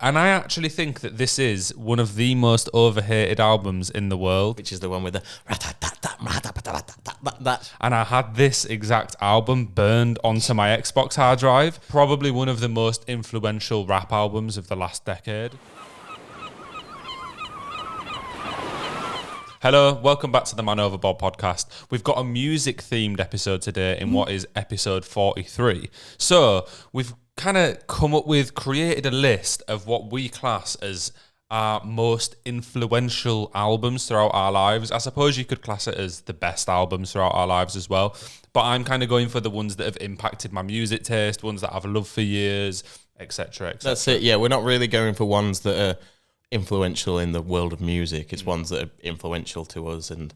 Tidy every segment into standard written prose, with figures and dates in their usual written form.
And I actually think that this is one of the most overhated albums in the world. Which is the one with the... And I had this exact album burned onto my Xbox hard drive. Probably one of the most influential rap albums of the last decade. Hello, welcome back to the Man Overboard podcast. We've got a music-themed episode today in what is episode 43. So we've kind of created a list of what we class as our most influential albums throughout our lives. I suppose you could class it as the best albums throughout our lives as well. But I'm kind of going for the ones that have impacted my music taste, ones that I've loved for years, etc., etc. That's it, yeah. We're not really going for ones that are influential in the world of music. It's ones that are influential to us and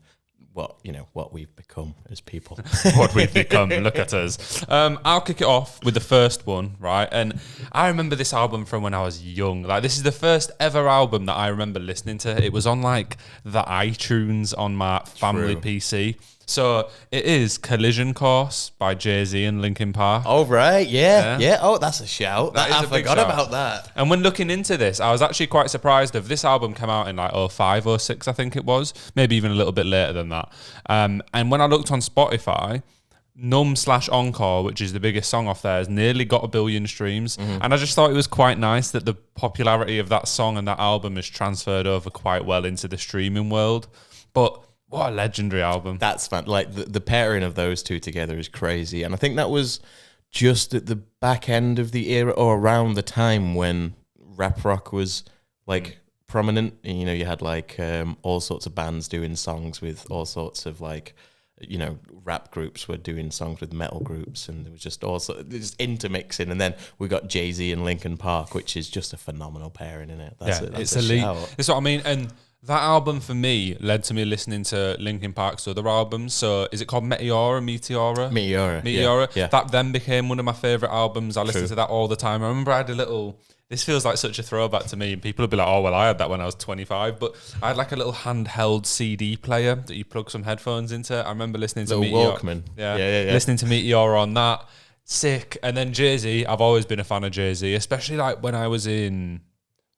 what we've become as people. What we've become, look at us. I'll kick it off with the first one, right? And I remember this album from when I was young. Like, this is the first ever album that I remember listening to. It was on like the iTunes on my family PC. So it is Collision Course by Jay-Z and Linkin Park. Oh, right, yeah. Oh, that's a shout. I forgot about that. And when looking into this, I was actually quite surprised of this album came out in like 05, 06, I think it was. Maybe even a little bit later than that. And when I looked on Spotify, Numb/Encore, which is the biggest song off there, has nearly got 1 billion streams. And I just thought it was quite nice that the popularity of that song and that album has transferred over quite well into the streaming world. But what a legendary album. That's fun. Like, the pairing of those two together is crazy. And I think that was just at the back end of the era, or around the time when rap rock was like prominent. And, you know, you had like all sorts of bands doing songs with all sorts of like, you know, rap groups were doing songs with metal groups, and there was just also just intermixing. And then we got Jay-Z and Linkin Park, which is just a phenomenal pairing in it. It's elite. That's what I mean. And that album for me led to me listening to Linkin Park's other albums. So is it called Meteora? Yeah. That then became one of my favourite albums. I listened to that all the time. I remember I had a little... This feels like such a throwback to me, and people will be like, oh, well, I had that when I was 25. But I had like a little handheld CD player that you plug some headphones into. I remember listening to Meteora. Walkman. Yeah. Listening to Meteora on that. Sick. And then Jay-Z, I've always been a fan of Jay-Z, especially like when I was in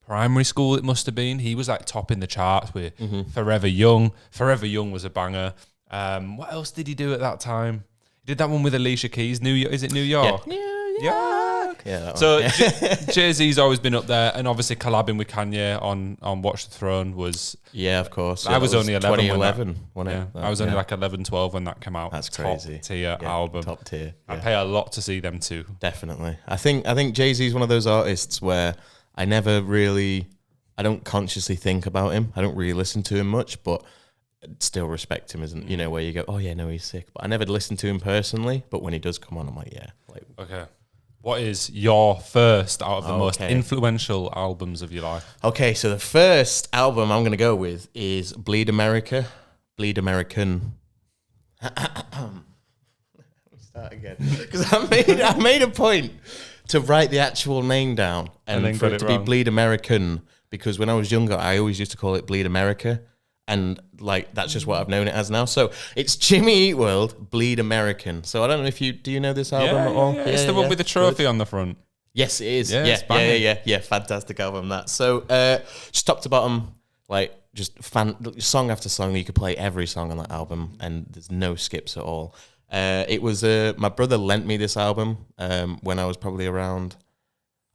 primary school, it must have been. He was like topping the charts with Forever Young. Forever Young was a banger. What else did he do at that time? He did that one with Alicia Keys. Is it New York? Yeah. New York. Yeah. So Jay-Z's always been up there, and obviously collabing with Kanye on Watch the Throne was... Yeah, of course. I was only 11. 2011. I was only like 11, 12 when that came out. That's crazy. Top tier album. Top tier. Yeah. I'd pay a lot to see them too. Definitely. I think Jay-Z's one of those artists where I don't consciously think about him. I don't really listen to him much, but still respect him, isn't, you know, where you go, oh yeah, no, he's sick. But I never listen to him personally, but when he does come on, I'm like, yeah. Okay. What is your first out of the most influential albums of your life? Okay, so the first album I'm going to go with is Bleed American. Let me start again. Because I made a point to write the actual name down and for it to be Bleed American, because when I was younger, I always used to call it Bleed America, and like that's just what I've known it as now. So it's Jimmy Eat World, Bleed American. So I don't know if do you know this album at all? Yeah. It's the one with the trophy on the front. Yes, it is. Yeah. Fantastic album, that. So just top to bottom, like just song after song. You could play every song on that album, and there's no skips at all. It was my brother lent me this album when I was probably around,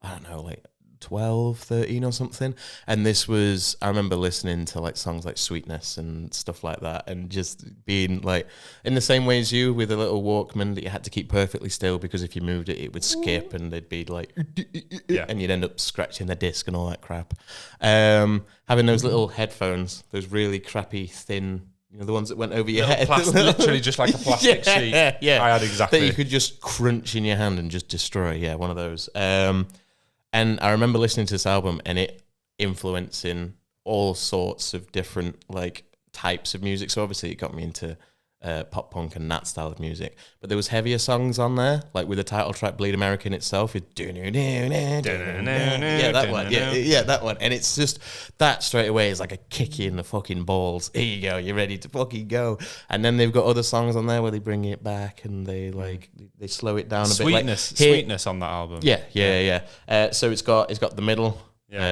I don't know, like 12, 13 or something. And this was, I remember listening to like songs like Sweetness and stuff like that, and just being like in the same way as you, with a little Walkman that you had to keep perfectly still, because if you moved it, it would skip and they'd be like, and you'd end up scratching the disc and all that crap. Having those little headphones, those really crappy, thin, you know, the ones that went over your head. Literally just like a plastic sheet. Yeah. I had exactly. That you could just crunch in your hand and just destroy. Yeah, one of those. And I remember listening to this album and it influencing all sorts of different like types of music. So obviously it got me into pop punk and that style of music. But there was heavier songs on there, like with the title track Bleed American itself. Yeah, that one. Yeah, that one. And it's just, that straight away is like a kick you in the fucking balls. Here you go, you're ready to fucking go. And then they've got other songs on there where they bring it back and they they slow it down a bit. Sweetness on that album. Yeah. So it's got The Middle,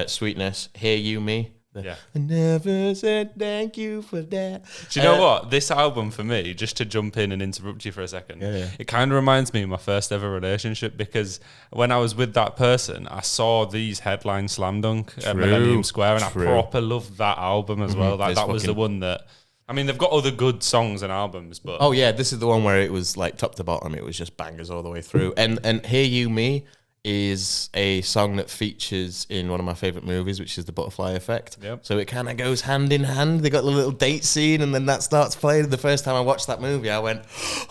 Sweetness, Hear You Me. Yeah. I never said thank you for that. Do you know what? This album for me, just to jump in and interrupt you for a second, Yeah. it kind of reminds me of my first ever relationship, because when I was with that person, I saw these headline Slam Dunk at Millennium Square, and I proper loved that album as well. Like, that was the one that, I mean, they've got other good songs and albums, but... Oh, yeah, this is the one where it was like top to bottom. It was just bangers all the way through. And Hear You Me is a song that features in one of my favorite movies, which is The Butterfly Effect. Yep. So it kind of goes hand in hand. They got the little date scene, and then that starts playing. The first time I watched that movie, I went,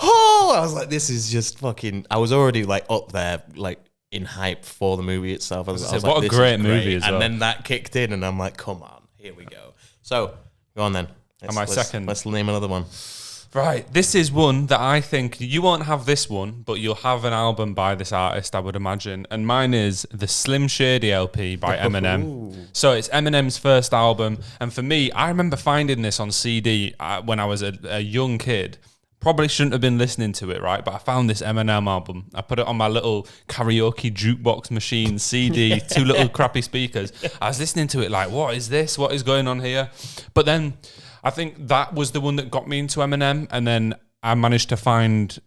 oh, I was like, this is just fucking, I was already like up there, like in hype for the movie itself. I was what like, a great movie as well. And then that kicked in, and I'm like, come on, here we go. So go on then. Let's name another one. Right, this is one that I think you won't have this one, but you'll have an album by this artist, I would imagine. And mine is the Slim Shady LP by Eminem. So it's Eminem's first album. And for me, I remember finding this on CD when I was a young kid. Probably shouldn't have been listening to it, right? But I found this Eminem album. I put it on my little karaoke jukebox machine CD, two little crappy speakers. I was listening to it like, what is this? What is going on here? But then... I think that was the one that got me into Eminem, and then I managed to find,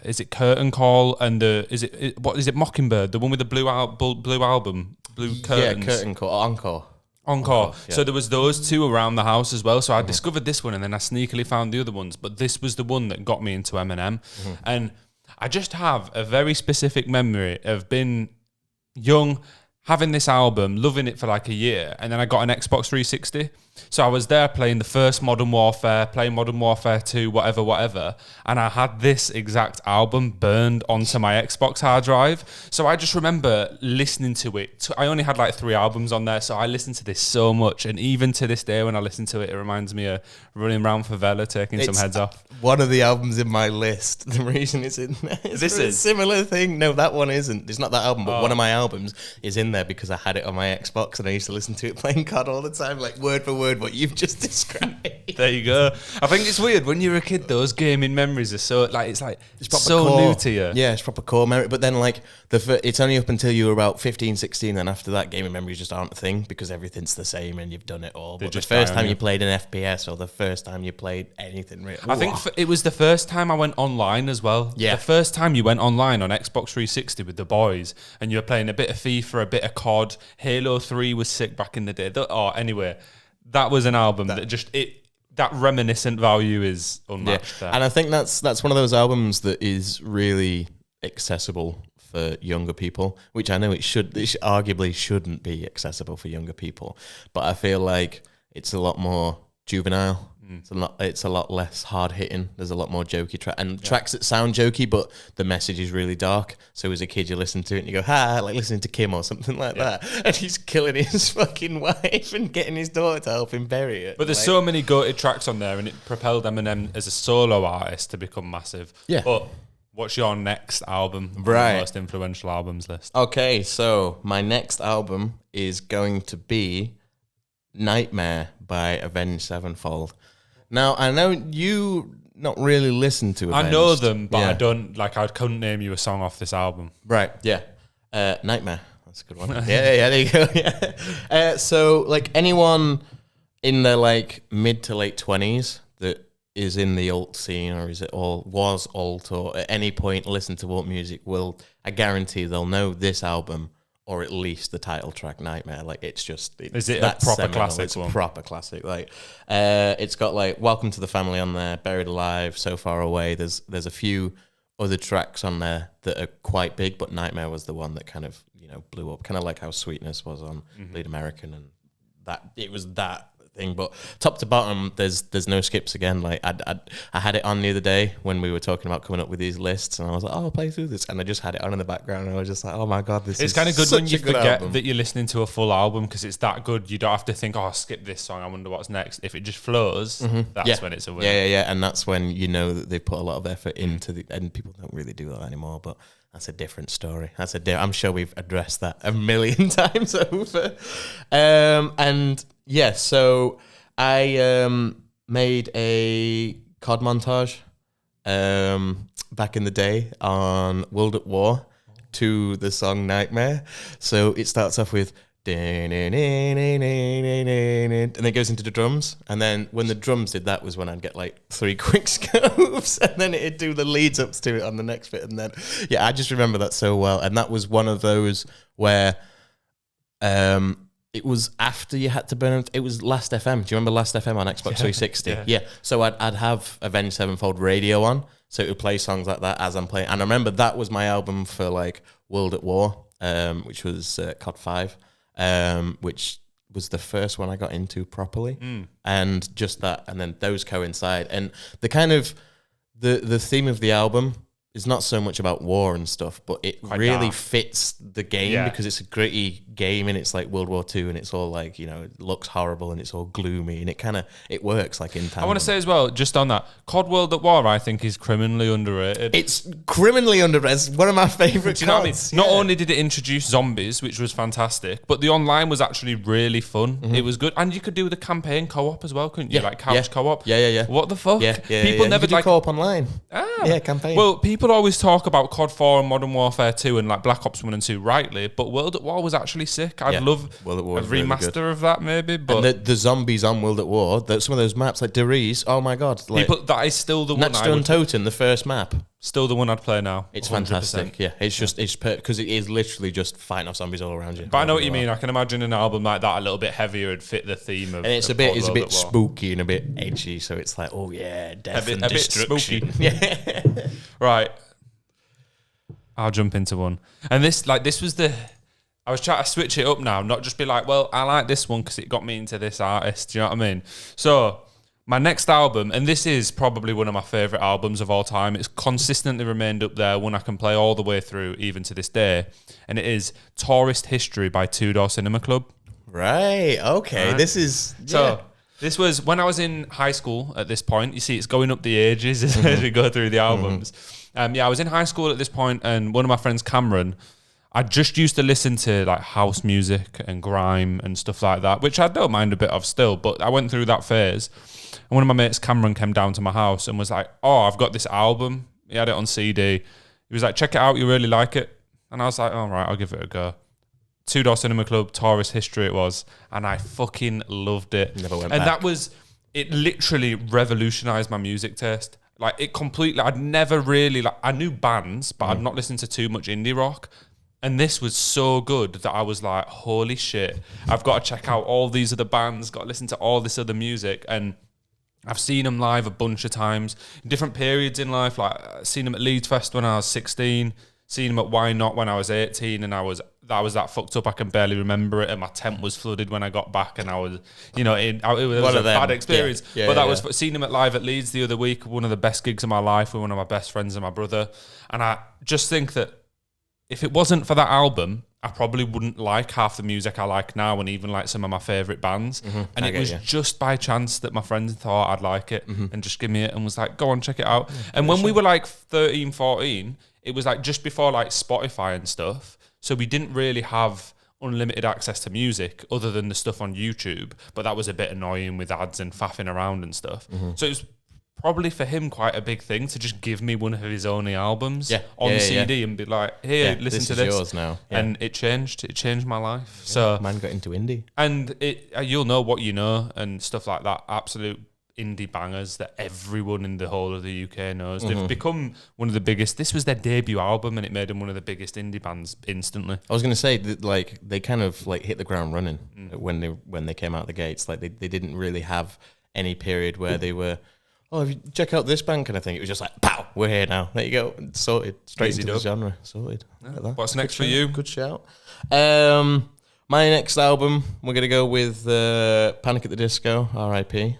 is it Curtain Call and is it Mockingbird, the one with the blue album, blue curtains? Yeah, Curtain Call, Encore. Yeah. So there was those two around the house as well. So I discovered this one, and then I sneakily found the other ones. But this was the one that got me into Eminem, and I just have a very specific memory of being young, having this album, loving it for like a year, and then I got an Xbox 360. So I was there playing the first Modern Warfare, playing Modern Warfare 2, whatever, and I had this exact album burned onto my Xbox hard drive. So I just remember listening to it. I only had like 3 albums on there, so I listened to this so much, and even to this day when I listen to it, it reminds me of running around favela, taking some heads off. One of the albums in my list, the reason it's in there is a similar thing. No, that one isn't. It's not that album, but one of my albums is in there because I had it on my Xbox, and I used to listen to it playing COD all the time, like word for word what you've just described. There you go. I think it's weird when you're a kid, those gaming memories are so it's so core. new to you. Yeah, it's proper core memory. But then like it's only up until you were about 15, 16, and after that gaming memories just aren't a thing because everything's the same and you've done it all. But the first time you played an FPS or the first time you played anything really, I think it was the first time I went online as well. Yeah. The first time you went online on Xbox 360 with the boys and you were playing a bit of FIFA, a bit of COD. Halo 3 was sick back in the day. Anyway, that was an album that reminiscent value is unmatched. Yeah. And I think that's one of those albums that is really accessible for younger people, which I know it arguably shouldn't be accessible for younger people, but I feel like it's a lot more juvenile. It's a lot less hard hitting. There's a lot more jokey tracks that sound jokey, but the message is really dark. So as a kid, you listen to it and you go, "Ha!" Like listening to Kim or something like that, and he's killing his fucking wife and getting his daughter to help him bury it. But there's so many goated tracks on there, and it propelled Eminem as a solo artist to become massive. Yeah. But what's your next album? Right. On the most influential albums list. Okay, so my next album is going to be Nightmare by Avenged Sevenfold. Now, I know you not really listen to Avenged. I know them, but I don't, I couldn't name you a song off this album. Right, yeah. Nightmare, that's a good one. yeah, there you go, yeah. So, anyone in their, mid to late 20s that is in the alt scene, or was alt, or at any point listen to alt music, I guarantee they'll know this album, or at least the title track Nightmare. Is it a proper classic? It's a proper classic. It's got Welcome to the Family on there, Buried Alive, So Far Away. There's a few other tracks on there that are quite big, but Nightmare was the one that kind of blew up, kind of like how Sweetness was on Bleed American, and that it was that thing. But top to bottom, there's no skips again. I had it on the other day when we were talking about coming up with these lists, and I was like, I'll play through this, and I just had it on in the background, and I was just like, oh my god, it's kind of good when you forget that you're listening to a full album, because it's that good. You don't have to think, I'll skip this song, I wonder what's next. If it just flows, that's when it's a win. Yeah, and that's when you know that they put a lot of effort into and people don't really do that anymore, but that's a different story. I'm sure we've addressed that a million times over. And yeah, so I made a COD montage back in the day on World at War to the song Nightmare. So it starts off with And then it goes into the drums, and then when the drums did that was when I'd get like 3 quick scopes, and then it'd do the leads ups to it on the next bit, and then I just remember that so well. And that was one of those where it was after you had to burn it. It was Last FM. Do you remember Last FM on Xbox 360? Yeah. So I'd have Avenged Sevenfold radio on, so it would play songs like that as I'm playing. And I remember that was my album for like World at War, which was COD 5. Which was the first one I got into properly, and just that, and then those coincide, and the kind of the theme of the album is not so much about war and stuff, but it quite really dark. Fits the game because it's a gritty game, and it's like World War II, and it's all like, it looks horrible and it's all gloomy, and it works like in tandem. I want to say as well, just on that, COD World at War, I think is criminally underrated. It's criminally underrated. It's one of my favourite. Do you know what I mean? Not only did it introduce zombies, which was fantastic, but the online was actually really fun. Mm-hmm. It was good, and you could do the campaign co-op as well, couldn't you? Like couch co-op. Yeah. What the fuck? People never do co-op online. Campaign. Well, people always talk about COD 4 and Modern Warfare 2 and like Black Ops 1 and 2 rightly, but World at War was actually sick. I'd love World at War a remaster really of that maybe. But and the zombies on World at War, some of those maps like Deriz, oh my god. Like, that is still the one Next Toten, the first map. Still the one I'd play now. It's 100%. Fantastic. Yeah, it's because it is literally just fighting off zombies all around you. But I know what you mean. I can imagine an album like that a little bit heavier and fit the theme of. And it's a bit spooky and a bit edgy, so it's like, oh yeah, death and destruction. A bit spooky. Right. I'll jump into one. And this was I was trying to switch it up now, not just be like, well, I like this one because it got me into this artist. Do you know what I mean? So my next album, and this is probably one of my favourite albums of all time. It's consistently remained up there, one I can play all the way through, even to this day. And it is Tourist History by Two Door Cinema Club. Right. Okay. Right. This is... Yeah. So this was when I was in high school at this point. You see, it's going up the ages as we go through the albums. I was in high school at this point, and one of my friends, Cameron, I just used to listen to like house music and grime and stuff like that, which I don't mind a bit of still, but I went through that phase. And one of my mates, Cameron, came down to my house and was like, oh, I've got this album. He had it on CD. He was like, check it out, you really like it? And I was like, all right, I'll give it a go. Two Door Cinema Club, Tourist History it was, and I fucking loved it. Never went back. It literally revolutionized my music taste. Like, it completely, I'd never really, I knew bands, but I'd not listened to too much indie rock. And this was so good that I was like, holy shit, I've got to check out all these other bands, got to listen to all this other music. And I've seen them live a bunch of times, in different periods in life. Like, I've seen them at Leeds Fest when I was 16, seen them at Why Not when I was 18, and I was that fucked up I can barely remember it, and my tent was flooded when I got back, and I was, it was a bad experience. Seen them live at Leeds the other week, one of the best gigs of my life with one of my best friends and my brother. And I just think that if it wasn't for that album, I probably wouldn't like half the music I like now, and even like some of my favourite bands. And it was just by chance that my friends thought I'd like it and just give me it and was like, go on, check it out. And when we were like 13, 14, it was like just before like Spotify and stuff. So we didn't really have unlimited access to music other than the stuff on YouTube. But that was a bit annoying with ads and faffing around and stuff. So it was probably for him quite a big thing to just give me one of his only albums on CD and be like, here, listen to this. Yours now. And it changed my life. So man got into indie. And you'll know what you know and stuff like that. Absolute indie bangers that everyone in the whole of the UK knows. They've become one of the biggest. This was their debut album, and it made them one of the biggest indie bands instantly. I was going to say that, like, they kind of like hit the ground running when they came out the gates. Like, they didn't really have any period where they were, oh, if you check out this band kind of thing. It was just like, pow, we're here now. There you go. Sorted. Straight into the genre. Sorted. Like what's next for you? Good shout. My next album, we're going to go with Panic at the Disco, R.I.P.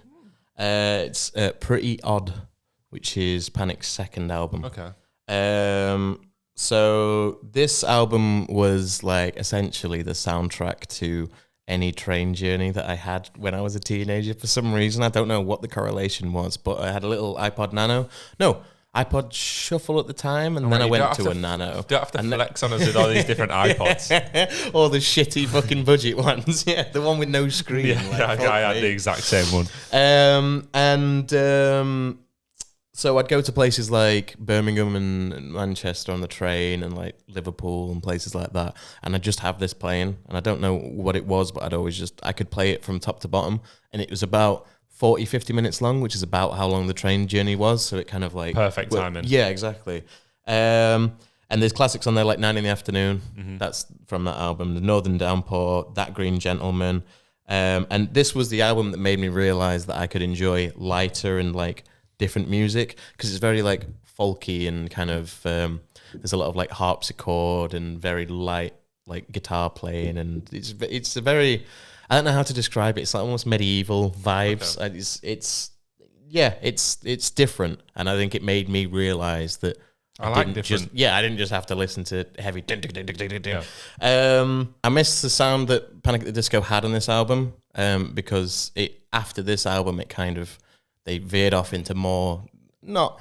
It's Pretty Odd, which is Panic's second album. Okay. So this album was like essentially the soundtrack to any train journey that I had when I was a teenager. For some reason, I don't know what the correlation was, but I had a little iPod Shuffle at the time, and then I went to a Nano. You don't have to flex on us with all these different iPods. All the shitty fucking budget ones. Yeah, the one with no screen. I had the exact same one. So I'd go to places like Birmingham and Manchester on the train, and like Liverpool and places like that, and I'd just have this playing, and I don't know what it was, but I could play it from top to bottom, and it was about 40, 50 minutes long, which is about how long the train journey was, so it kind of like... Perfect timing. Yeah, exactly. And there's classics on there like 9 in the Afternoon, that's from that album, The Northern Downpour, That Green Gentleman, and this was the album that made me realise that I could enjoy lighter and like different music, because it's very like folky and kind of there's a lot of like harpsichord and very light like guitar playing, and it's a very, I don't know how to describe it, it's like almost medieval vibes. Okay. It's different, and I think it made me realise that I didn't just have to listen to heavy. I miss the sound that Panic at the Disco had on this album, because after this album they veered off into more, not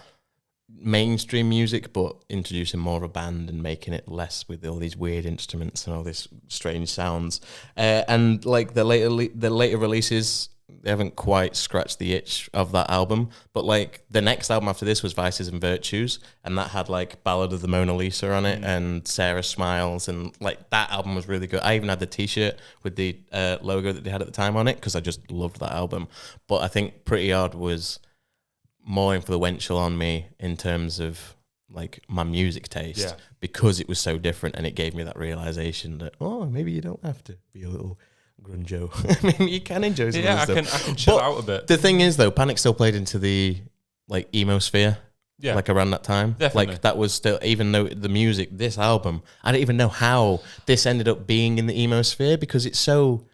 mainstream music, but introducing more of a band and making it less with all these weird instruments and all these strange sounds. And like the later releases, they haven't quite scratched the itch of that album. But like the next album after this was Vices and Virtues, and that had like Ballad of the Mona Lisa on it and Sarah Smiles, and like that album was really good. I even had the T-shirt with the logo that they had at the time on it because I just loved that album. But I think Pretty Odd was more influential on me in terms of like my music taste, because it was so different, and it gave me that realization that maybe you don't have to be a little grunge-o. I mean, you can enjoy some of the stuff. I can chill out a bit. The thing is, though, Panic still played into the like emo sphere, like around that time. Definitely. Like that was still, even though the music, this album, I don't even know how this ended up being in the emo sphere, because it's so...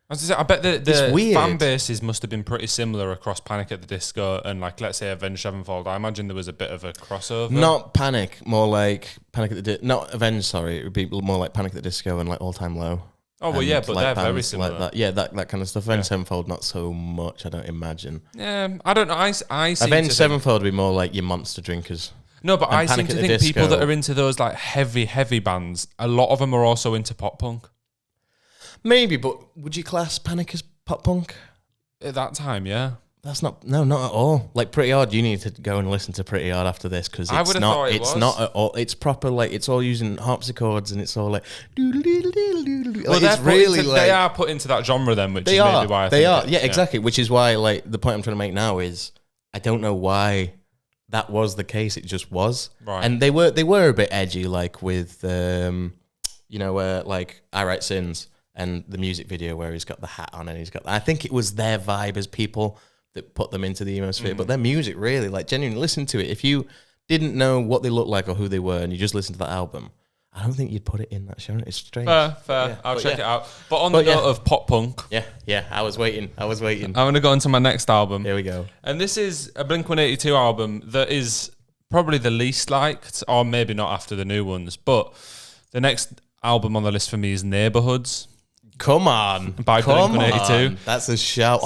I bet the fan bases must have been pretty similar across Panic at the Disco and, like, let's say Avenged Sevenfold. I imagine there was a bit of a crossover. Not Panic, more like Panic at the not Avenged. Sorry, it would be more like Panic at the Disco and like All Time Low. Oh well, yeah, but like they're very similar. Like that. Yeah, that kind of stuff. Avenged Sevenfold, not so much. I don't imagine. Yeah, I don't know. I seem Avenged to Sevenfold would be more like your monster drinkers. No, but I seem to think Disco, people that are into those like heavy bands, a lot of them are also into pop punk. Maybe, but would you class Panic as pop punk? At that time, yeah. That's not at all. Like Pretty Odd, you need to go and listen to Pretty Odd after this, because it's not at all. It's proper, like it's all using harpsichords, and it's all like doodle doodle doodle doodle. Like, it's really like they are put into that genre then, which is maybe why exactly. Which is why, like, the point I'm trying to make now is I don't know why that was the case. It just was, right. And they were a bit edgy, like with like I Write Sins. And the music video where he's got the hat on and he's got... I think it was their vibe as people that put them into the emo sphere. But their music really, like, genuinely, listen to it. If you didn't know what they looked like or who they were and you just listened to that album, I don't think you'd put it in that genre. It's strange. Fair. Yeah, I'll check it out. But on the note of pop punk... Yeah, I was waiting. I'm going to go into my next album. Here we go. And this is a Blink-182 album that is probably the least liked, or maybe not after the new ones. But the next album on the list for me is Neighbourhoods. Come on. By Blink-182. That's a shout.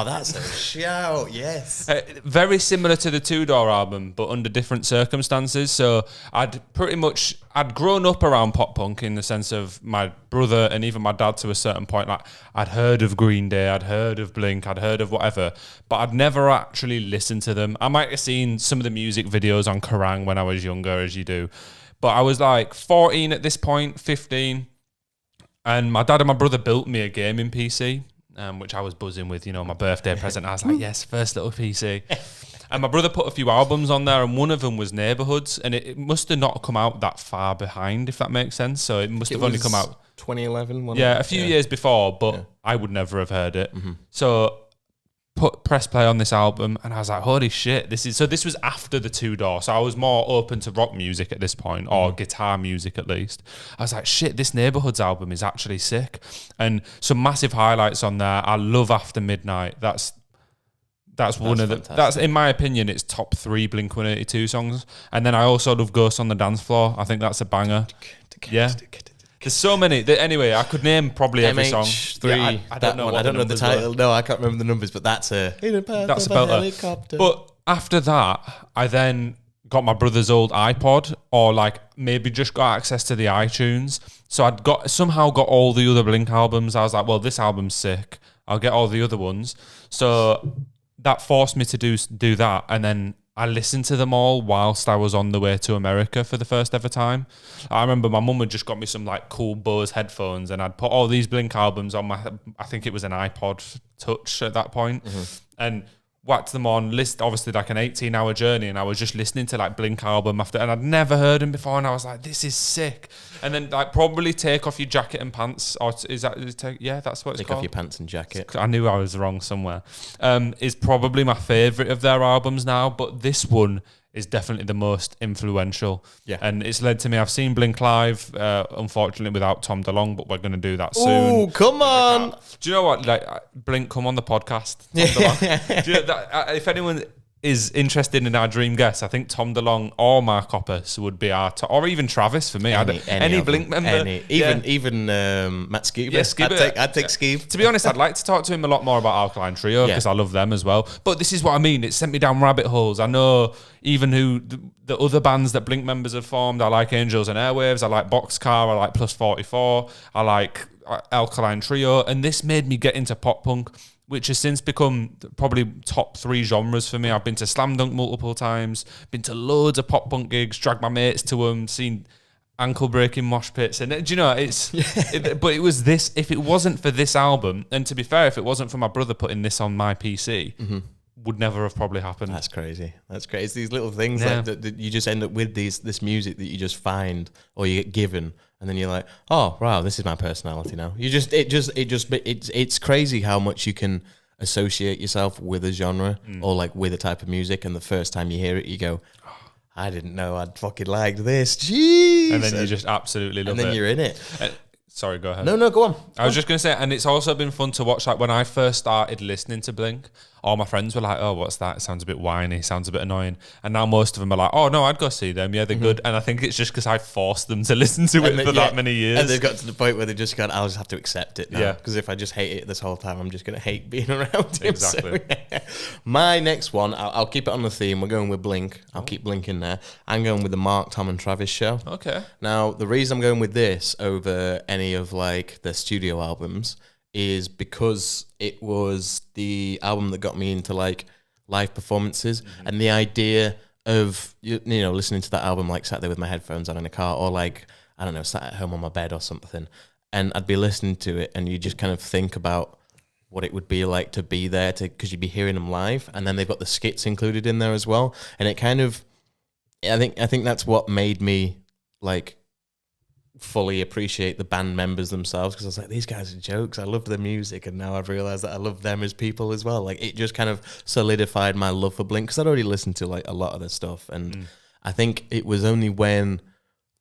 That's a shout. Yes. Very similar to the Two Door album, but under different circumstances. So I'd grown up around pop punk in the sense of my brother and even my dad to a certain point. Like, I'd heard of Green Day, I'd heard of Blink, I'd heard of whatever, but I'd never actually listened to them. I might have seen some of the music videos on Kerrang when I was younger, as you do. But I was like 14 at this point, 15. And my dad and my brother built me a gaming PC, which I was buzzing with, my birthday present. I was like, yes, first little PC. And my brother put a few albums on there, and one of them was Neighbourhoods. And it must have not come out that far behind, if that makes sense. So it must have only come out 2011. A few years before, but I would never have heard it. Mm-hmm. So press play on this album, and I was like, holy shit, this was after the Two Door, so I was more open to rock music at this point, or guitar music at least. I was like, shit, this Neighbourhoods album is actually sick, and some massive highlights on there. I love After Midnight. That's one of the, that's, in my opinion, it's top 3 Blink-182 songs. And then I also love Ghost on the Dance Floor. I think that's a banger. Yeah. There's so many. Anyway, I could name probably every song. MH3. I don't know. I don't know the title. No, I can't remember the numbers. But that's a helicopter. But after that, I then got my brother's old iPod, or like maybe just got access to the iTunes. So I'd somehow got all the other Blink albums. I was like, well, this album's sick. I'll get all the other ones. So that forced me to do that, and then I listened to them all whilst I was on the way to America for the first ever time. I remember my mum had just got me some like cool Bose headphones, and I'd put all these Blink albums on I think it was an iPod Touch at that point, and whacked them on, obviously like an 18-hour journey, and I was just listening to like Blink album after, and I'd never heard them before, and I was like, this is sick. And then like probably Take Off Your Jacket and Pants, or that's what it's called. Take Off Your Pants and Jacket. I knew I was wrong somewhere. Is probably my favourite of their albums now, but this one is definitely the most influential. Yeah. And it's led to me, I've seen Blink live, unfortunately without Tom DeLonge, but we're going to do that soon. Oh, come on. Do you know what? Like, Blink, come on the podcast. Tom DeLonge. Do you know that, if anyone is interested in our dream guest, I think Tom DeLonge or Mark Hoppus would be our or even Travis for me. Any Blink member. Even Matt Skiba. Yeah, Skiba. I'd take Skiba. To be honest, I'd like to talk to him a lot more about Alkaline Trio because I love them as well. But this is what I mean. It sent me down rabbit holes. I know even who the other bands that Blink members have formed. I like Angels and Airwaves. I like Boxcar. I like Plus 44. I like Alkaline Trio. And this made me get into pop punk, which has since become probably top 3 genres for me. I've been to Slam Dunk multiple times, been to loads of pop punk gigs, dragged my mates to them, seen ankle breaking mosh pits. And do you know, but it was this, if it wasn't for this album, and to be fair, if it wasn't for my brother putting this on my PC, would never have probably happened. That's crazy. It's these little things like that you just end up with this music that you just find or you get given. And then you're like, oh wow, this is my personality now. It's crazy how much you can associate yourself with a genre or like with a type of music. And the first time you hear it, you go, I didn't know I'd fucking liked this. Jeez. And then you just absolutely love it. And then you're in it. Sorry, go ahead. No, go on. I was just going to say, and it's also been fun to watch, like when I first started listening to Blink, all my friends were like, oh, what's that? It sounds a bit whiny, sounds a bit annoying. And now most of them are like, oh, no, I'd go see them. Yeah, they're good. And I think it's just because I forced them to listen to it for that many years. And they've got to the point where they've just gone, I'll just have to accept it now. Yeah. Because if I just hate it this whole time, I'm just going to hate being around him. Exactly. So, my next one, I'll keep it on the theme. We're going with Blink. I'll keep Blink in there. I'm going with the Mark, Tom and Travis show. Okay. Now, the reason I'm going with this over any of like their studio albums is because it was the album that got me into like live performances and the idea of you know listening to that album like sat there with my headphones on in a car or like I don't know sat at home on my bed or something, and I'd be listening to it and you just kind of think about what it would be like to be there because you'd be hearing them live, and then they've got the skits included in there as well, and it kind of I think that's what made me like fully appreciate the band members themselves, because I was like, these guys are jokes. I loved their music, and now I've realized that I love them as people as well. Like it just kind of solidified my love for Blink because I'd already listened to like a lot of their stuff, and I think it was only when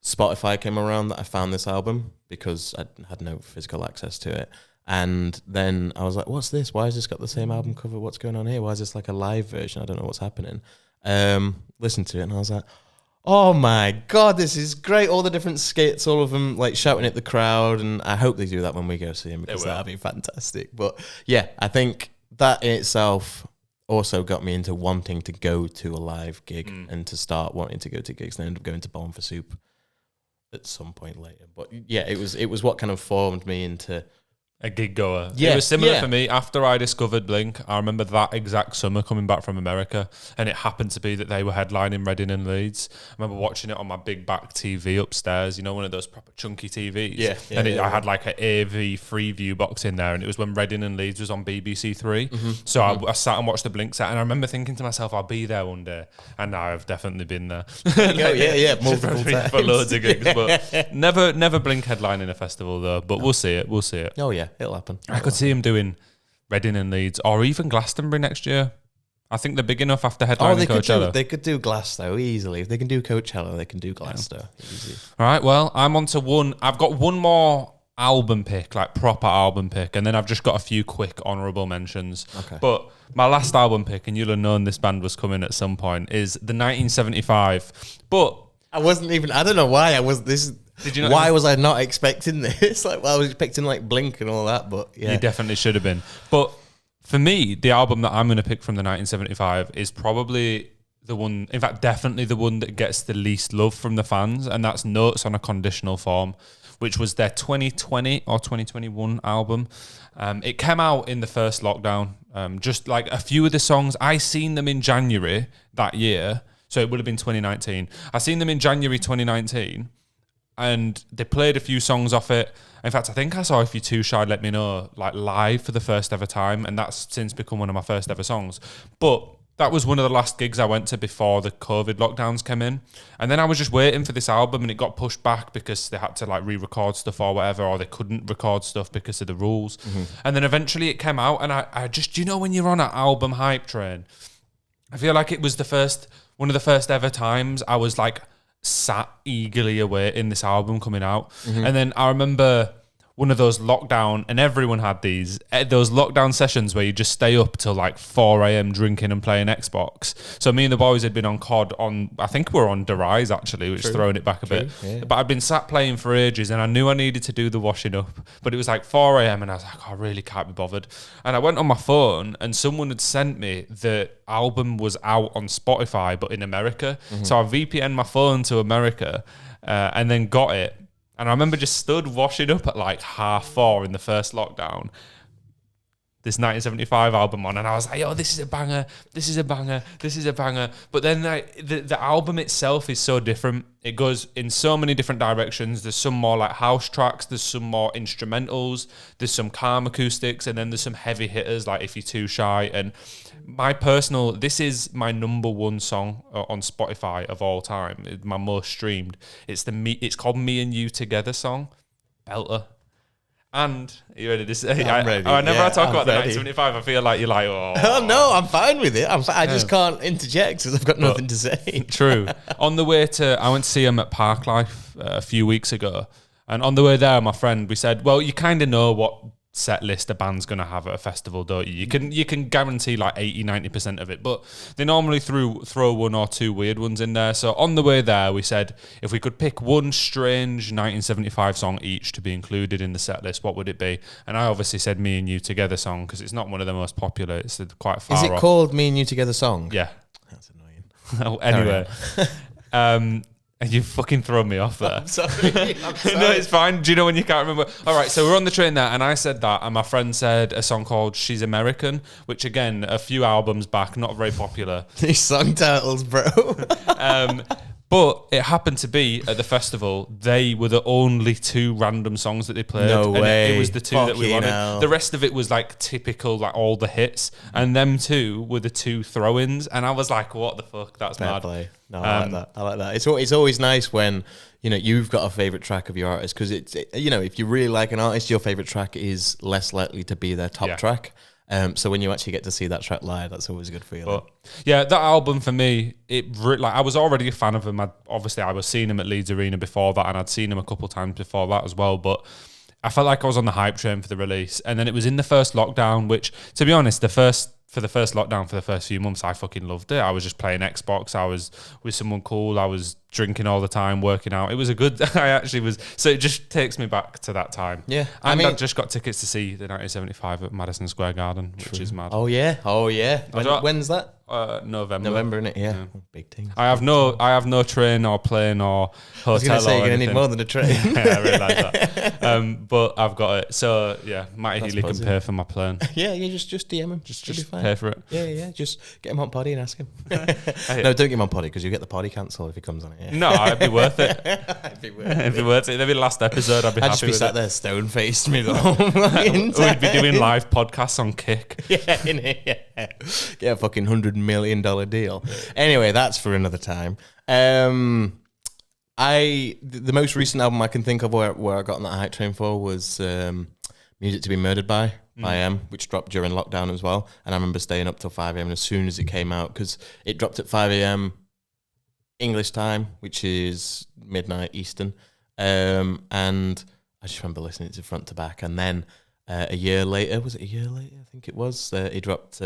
Spotify came around that I found this album because I had no physical access to it. And then I was like, what's this? Why has this got the same album cover? What's going on here? Why is this like a live version? I don't know what's happening. Listened to it and I was like, oh my God, this is great. All the different skits, all of them like shouting at the crowd. And I hope they do that when we go see him because that'd be fantastic. But yeah, I think that in itself also got me into wanting to go to a live gig and to start wanting to go to gigs and end up going to Born for Soup at some point later. But yeah, it was what kind of formed me into a gig goer. Yeah, it was similar for me. After I discovered Blink, I remember that exact summer coming back from America, and it happened to be that they were headlining Reading and Leeds. I remember watching it on my big back TV upstairs, you know, one of those proper chunky TVs. I had like an AV Freeview box in there, and it was when Reading and Leeds was on BBC Three. So I sat and watched the Blink set, and I remember thinking to myself, I'll be there one day, and now I've definitely been there. Multiple times. For loads of gigs, but never Blink headlining a festival though. But we'll see it. Oh yeah. It'll happen. I could see him doing Reading and Leeds or even Glastonbury next year. I think they're big enough after headlining Coachella. They could do Glasgow easily. If they can do Coachella, they can do Glasgow. Easy. All right, well, I'm on to one. I've got one more album pick, like proper album pick, and then I've just got a few quick honourable mentions. Okay. But my last album pick, and you'll have known this band was coming at some point, is the 1975. But I don't know why Did you not why was I not expecting this? Like, well, I was expecting like Blink and all that, but yeah. You definitely should have been. But for me, the album that I'm going to pick from the 1975 is probably the one, in fact, definitely the one that gets the least love from the fans, and that's Notes on a Conditional Form, which was their 2020 or 2021 album. It came out in the first lockdown. Just like a few of the songs, I seen them in January that year. So it would have been 2019. I seen them in January 2019, and they played a few songs off it. In fact, I think I saw If You're Too Shy, Let Me Know, like live for the first ever time, and that's since become one of my first ever songs. But that was one of the last gigs I went to before the COVID lockdowns came in. And then I was just waiting for this album, and it got pushed back because they had to like re-record stuff or whatever, or they couldn't record stuff because of the rules. And then eventually it came out, and I just, you know, when you're on an album hype train, I feel like it was one of the first ever times I was like sat eagerly awaiting this album coming out. And then I remember one of those lockdown, and everyone had those lockdown sessions where you just stay up till like 4 a.m. drinking and playing Xbox. So me and the boys had been on COD I think we were on Derise actually, which is throwing it back a bit. Yeah. But I'd been sat playing for ages, and I knew I needed to do the washing up. But it was like 4 a.m. and I was like, I really can't be bothered. And I went on my phone, and someone had sent me the album was out on Spotify, but in America. So I VPN'd my phone to America and then got it. And I remember just stood washing up at like 4:30 in the first lockdown, this 1975 album on, and I was like, oh, this is a banger, this is a banger, this is a banger. But then the album itself is so different. It goes in so many different directions. There's some more like house tracks, there's some more instrumentals, there's some calm acoustics, and then there's some heavy hitters like If You're Too Shy. And this is my number one song on Spotify of all time. It's my most streamed. It's called Me and You Together song. Belter. And are you ready to say? Whenever I talk about the 1975, I feel like you're like, oh. Oh no, I'm fine with it. I just can't interject because I've got nothing to say. True. I went to see him at Parklife a few weeks ago, and on the way there, my friend, we said, well, you kind of know what set list a band's going to have at a festival, don't you? You can guarantee like 80-90% of it, but they normally throw one or two weird ones in there. So on the way there, we said if we could pick one strange 1975 song each to be included in the set list, what would it be? And I obviously said Me and You Together song because it's not one of the most popular. It's quite far off. Is it called Me and You Together song? Yeah. That's annoying. Anyway. You fucking throw me off there. I'm sorry. No, it's fine. Do you know when you can't remember? All right, so we're on the train there, and I said that, and my friend said a song called She's American, which, again, a few albums back, not very popular. These song titles, bro. But it happened to be at the festival, they were the only two random songs that they played. No way. It was the two that we wanted. Hell. The rest of it was like typical, like all the hits. And them two were the two throw-ins. And I was like, what the fuck? That's Fair mad. Play. No, I like that. It's always nice when, you know, you've got a favorite track of your artist, because you know, if you really like an artist, your favorite track is less likely to be their top track. So when you actually get to see that track live, that's always a good feeling. But yeah, that album for me, I was already a fan of him. I was seeing him at Leeds Arena before that, and I'd seen him a couple of times before that as well. But I felt like I was on the hype train for the release, and then it was in the first lockdown, which, to be honest, for the first lockdown, for the first few months, I fucking loved it. I was just playing Xbox. I was with someone cool. I was drinking all the time, working out. It was a good... I actually was... So it just takes me back to that time. Yeah. And I just got tickets to see the 1975 at Madison Square Garden, which is mad. Oh, yeah. When's that? November, isn't it? Yeah. Big thing. I have no train or plane or hotel. I was going to say, you're going to need more than a train. Yeah, I realise that. But I've got it. So, yeah, Matty Healy can pay for my plane. Yeah, just DM him. Just pay for it. Yeah. Just get him on poddy and ask him. No, don't get him on poddy, because you'll get the poddy cancelled if he comes on it. Yeah. No, it'd be worth it. It'd be worth it. Maybe the last episode, I'd be happy with it. I'd just be sat there stone-faced me the whole We'd be doing live podcasts on Kick. Yeah. Get a fucking $100 million deal. Anyway, that's for another time. The most recent album I can think of where I got on that hype train for was Music to Be Murdered by which dropped during lockdown as well. And I remember staying up till 5 a.m. as soon as it came out, because it dropped at 5 a.m. English time, which is midnight Eastern. And I just remember listening to it front to back. And then a year later, was it a year later? I think it was. He dropped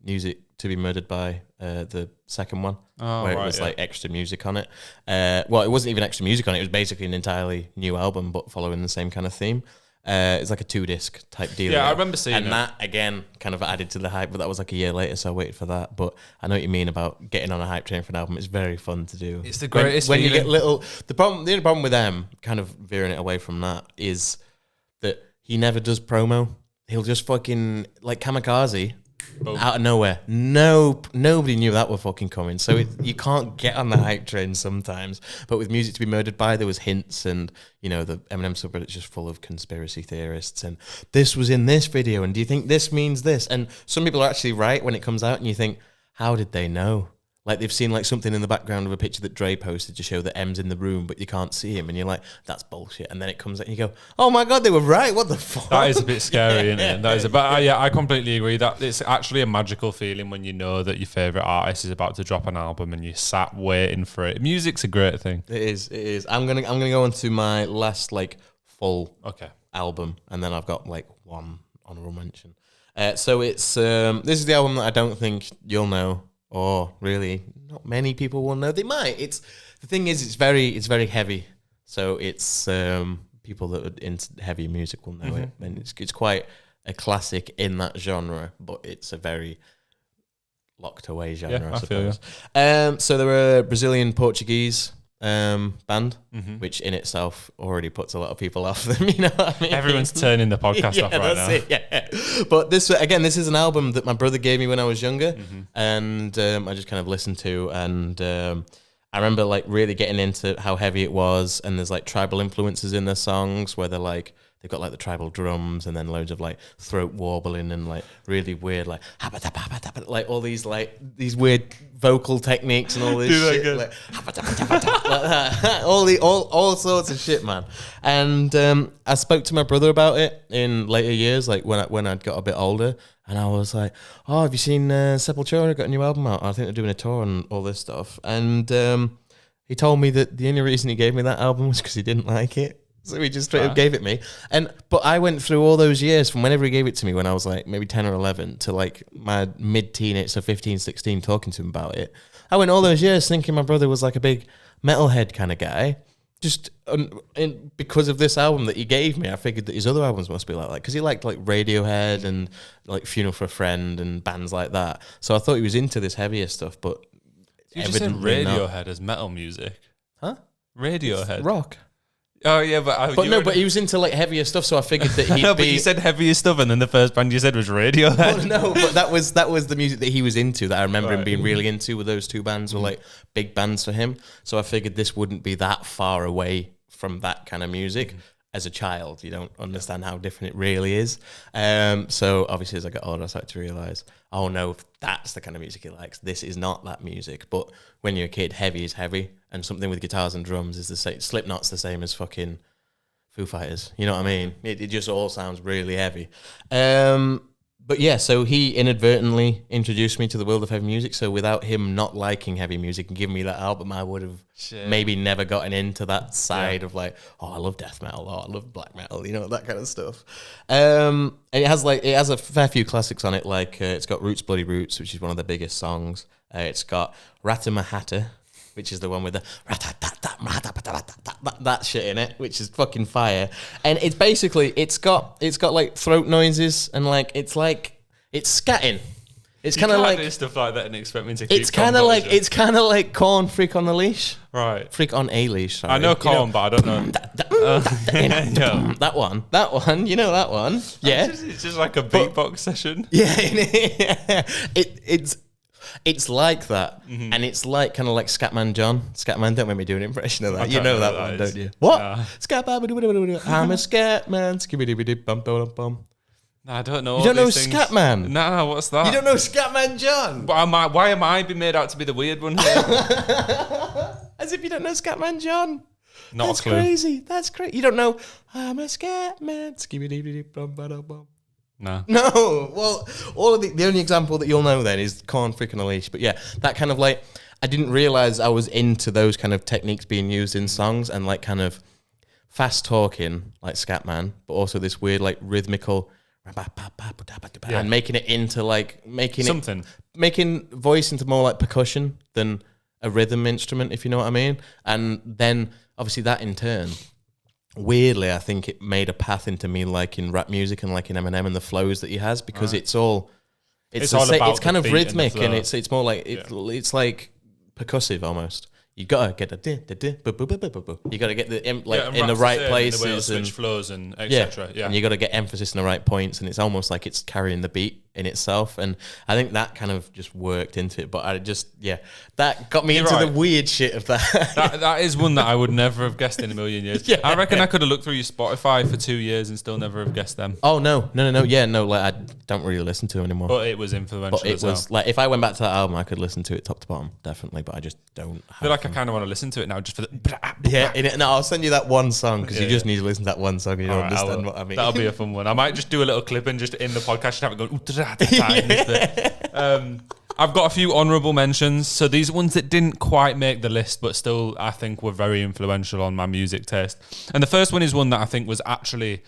Music to Be Murdered by, the second one, where it was like extra music on it. Well, it wasn't even extra music on it. It was basically an entirely new album, but following the same kind of theme. It's like a 2-disc type deal. Yeah, I remember seeing it. And that, again, kind of added to the hype, but that was like a year later, so I waited for that. But I know what you mean about getting on a hype train for an album. It's very fun to do. It's the greatest when you feeling. get little... The only problem with them, kind of veering it away from that, is that he never does promo. He'll just fucking... Like Kamikaze... Boom. Out of nowhere. Nobody knew that were fucking coming. So you can't get on the hype train sometimes. But with Music to be Murdered By, there was hints, and the Eminem subreddit's just full of conspiracy theorists. And this was in this video, and do you think this means this? And some people are actually right when it comes out, and you think, how did they know? Like they've seen like something in the background of a picture that Dre posted to show that M's in the room, but you can't see him, and you're like, that's bullshit. And then it comes out, and you go, oh my god, they were right. What the fuck? That is a bit scary, isn't it? That is but I completely agree that it's actually a magical feeling when you know that your favorite artist is about to drop an album and you sat waiting for it. Music's a great thing. It is. I'm gonna go on to my last like full album, and then I've got like one honourable mention. So it's this is the album that I don't think you'll know. Or really, not many people will know. They might. The thing is, it's very heavy. So it's people that are into heavy music will know it, and it's quite a classic in that genre. But it's a very locked away genre, I suppose. So they're a Brazilian Portuguese band, which in itself already puts a lot of people off them. You know what I mean? Everyone's turning the podcast off right now. Yeah. But this is an album that my brother gave me when I was younger, and I just kind of listened to, and I remember like really getting into how heavy it was, and there's like tribal influences in their songs where they're like they've got like the tribal drums and then loads of like throat warbling and like really weird like all these weird vocal techniques and all this shit like that. all sorts of shit, man. And I spoke to my brother about it in later years, like when I'd got a bit older, and I was like, oh, have you seen Sepultura got a new album out? I think they're doing a tour and all this stuff. And he told me that the only reason he gave me that album was because he didn't like it. So he just straight up gave it me. But I went through all those years from whenever he gave it to me when I was like maybe 10 or 11 to like my mid-teenage, so 15, 16, talking to him about it. I went all those years thinking my brother was like a big metalhead kind of guy. Just because of this album that he gave me, I figured that his other albums must be like that, because he liked like Radiohead and like Funeral for a Friend and bands like that. So I thought he was into this heavier stuff, but you just said Radiohead as metal music. Huh? Radiohead. It's rock. Oh yeah, but he was into like heavier stuff, so I figured that he'd but you said heavier stuff, and then the first band you said was Radiohead. Well, no, but that was the music that he was into, that I remember him being really into. With those two bands were like big bands for him, so I figured this wouldn't be that far away from that kind of music. As a child, you don't understand how different it really is. So obviously, as I got older, I started to realise, oh no, if that's the kind of music he likes, this is not that music. But when you're a kid, heavy is heavy, and something with guitars and drums is the same. Slipknot's the same as fucking Foo Fighters. You know what I mean? It just all sounds really heavy. But yeah, so he inadvertently introduced me to the world of heavy music. So without him not liking heavy music and giving me that album, I would have maybe never gotten into that side of like, oh, I love death metal, oh, I love black metal, you know, that kind of stuff. And it has a fair few classics on it. Like it's got Roots Bloody Roots, which is one of the biggest songs. It's got Ratamahata, which is the one with the that shit in it, which is fucking fire. And it's basically it's got like throat noises and like it's scatting. It's kind of like do stuff like that and expect me to keep. It's kind of like Korn, Freak on the Leash. Right. Freak on a Leash. Sorry. I know Korn, but I don't know. That one. You know that one. Yeah. It's just like a beatbox session. Yeah. It's like that, and it's like kind of like Scatman John. Scatman, don't make me do an impression of that. You know that one, don't you? What? Scatman, I'm a Scatman. Skibidi bum bum bum. No, I don't know. You don't know Scatman? No, what's that? You don't know Scatman John? Why am I being made out to be the weird one here? As if you don't know Scatman John. That's crazy. That's crazy. You don't know I'm a Scatman. Skibidi bum bum bum. No. Well, all of the only example that you'll know then is Korn, Freaking a Leash. But yeah, that kind of like, I didn't realize I was into those kind of techniques being used in songs and like kind of fast talking like Scatman, but also this weird like rhythmical and making it into like making voice into more like percussion than a rhythm instrument, if you know what I mean. And then obviously that in turn weirdly, I think it made a path into me liking rap music and liking Eminem and the flows that he has, because it's all about it's kind of rhythmic, and it's more like it's like percussive almost. You gotta get you gotta get the in the right places and switch flows and etc. And you gotta get emphasis in the right points, and it's almost like it's carrying the beat in itself. And I think that kind of just worked into it. But I just that got me into the weird shit of that. that is one that I would never have guessed in a million years. I reckon I could have looked through your Spotify for 2 years and still never have guessed them. Oh no, like I don't really listen to them anymore. But it was influential. But it was like, if I went back to that album, I could listen to it top to bottom, definitely. But I just don't. I feel like I kind of want to listen to it now, just for the No, I'll send you that one song, because you just need to listen to that one song. You don't understand what I mean. That'll be a fun one. I might just do a little clip and just in the podcast just have it going. I've got a few honourable mentions. So these are ones that didn't quite make the list, but still I think were very influential on my music taste. And the first one is one that I think was actually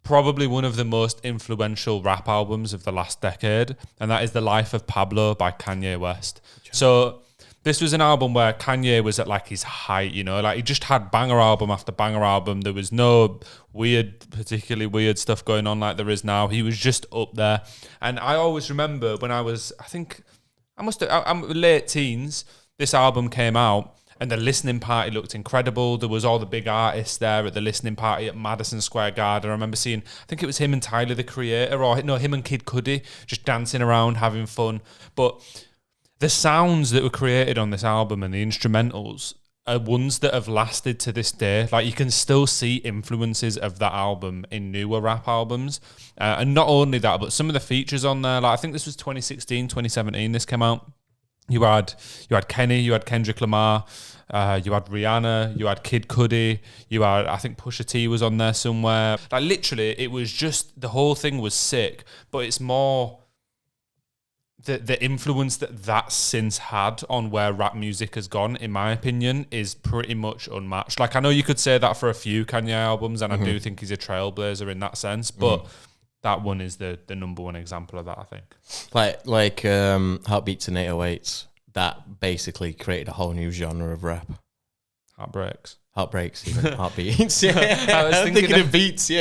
probably one of the most influential rap albums of the last decade, and that is The Life of Pablo by Kanye West. So this was an album where Kanye was at like his height, you know, like he just had banger album after banger album. There was no particularly weird stuff going on like there is now. He was just up there. And I always remember when I'm late teens, this album came out and the listening party looked incredible. There was all the big artists there at the listening party at Madison Square Garden. I remember seeing, I think it was him and Tyler, the Creator, or no, him and Kid Cudi just dancing around, having fun. But the sounds that were created on this album and the instrumentals are ones that have lasted to this day. Like you can still see influences of that album in newer rap albums. And not only that, but some of the features on there, like I think this was 2016, 2017 this came out. You had Kenny, you had Kendrick Lamar, you had Rihanna, you had Kid Cudi, you had, I think Pusha T was on there somewhere. Like literally, it was just, the whole thing was sick, but it's more the influence that since had on where rap music has gone, in my opinion, is pretty much unmatched. Like I know you could say that for a few Kanye albums, and I do think he's a trailblazer in that sense, but that one is the number one example of that, I think. Like Heartbeats and 808s, that basically created a whole new genre of rap. Heartbreaks, even heartbeats. I was thinking of beats.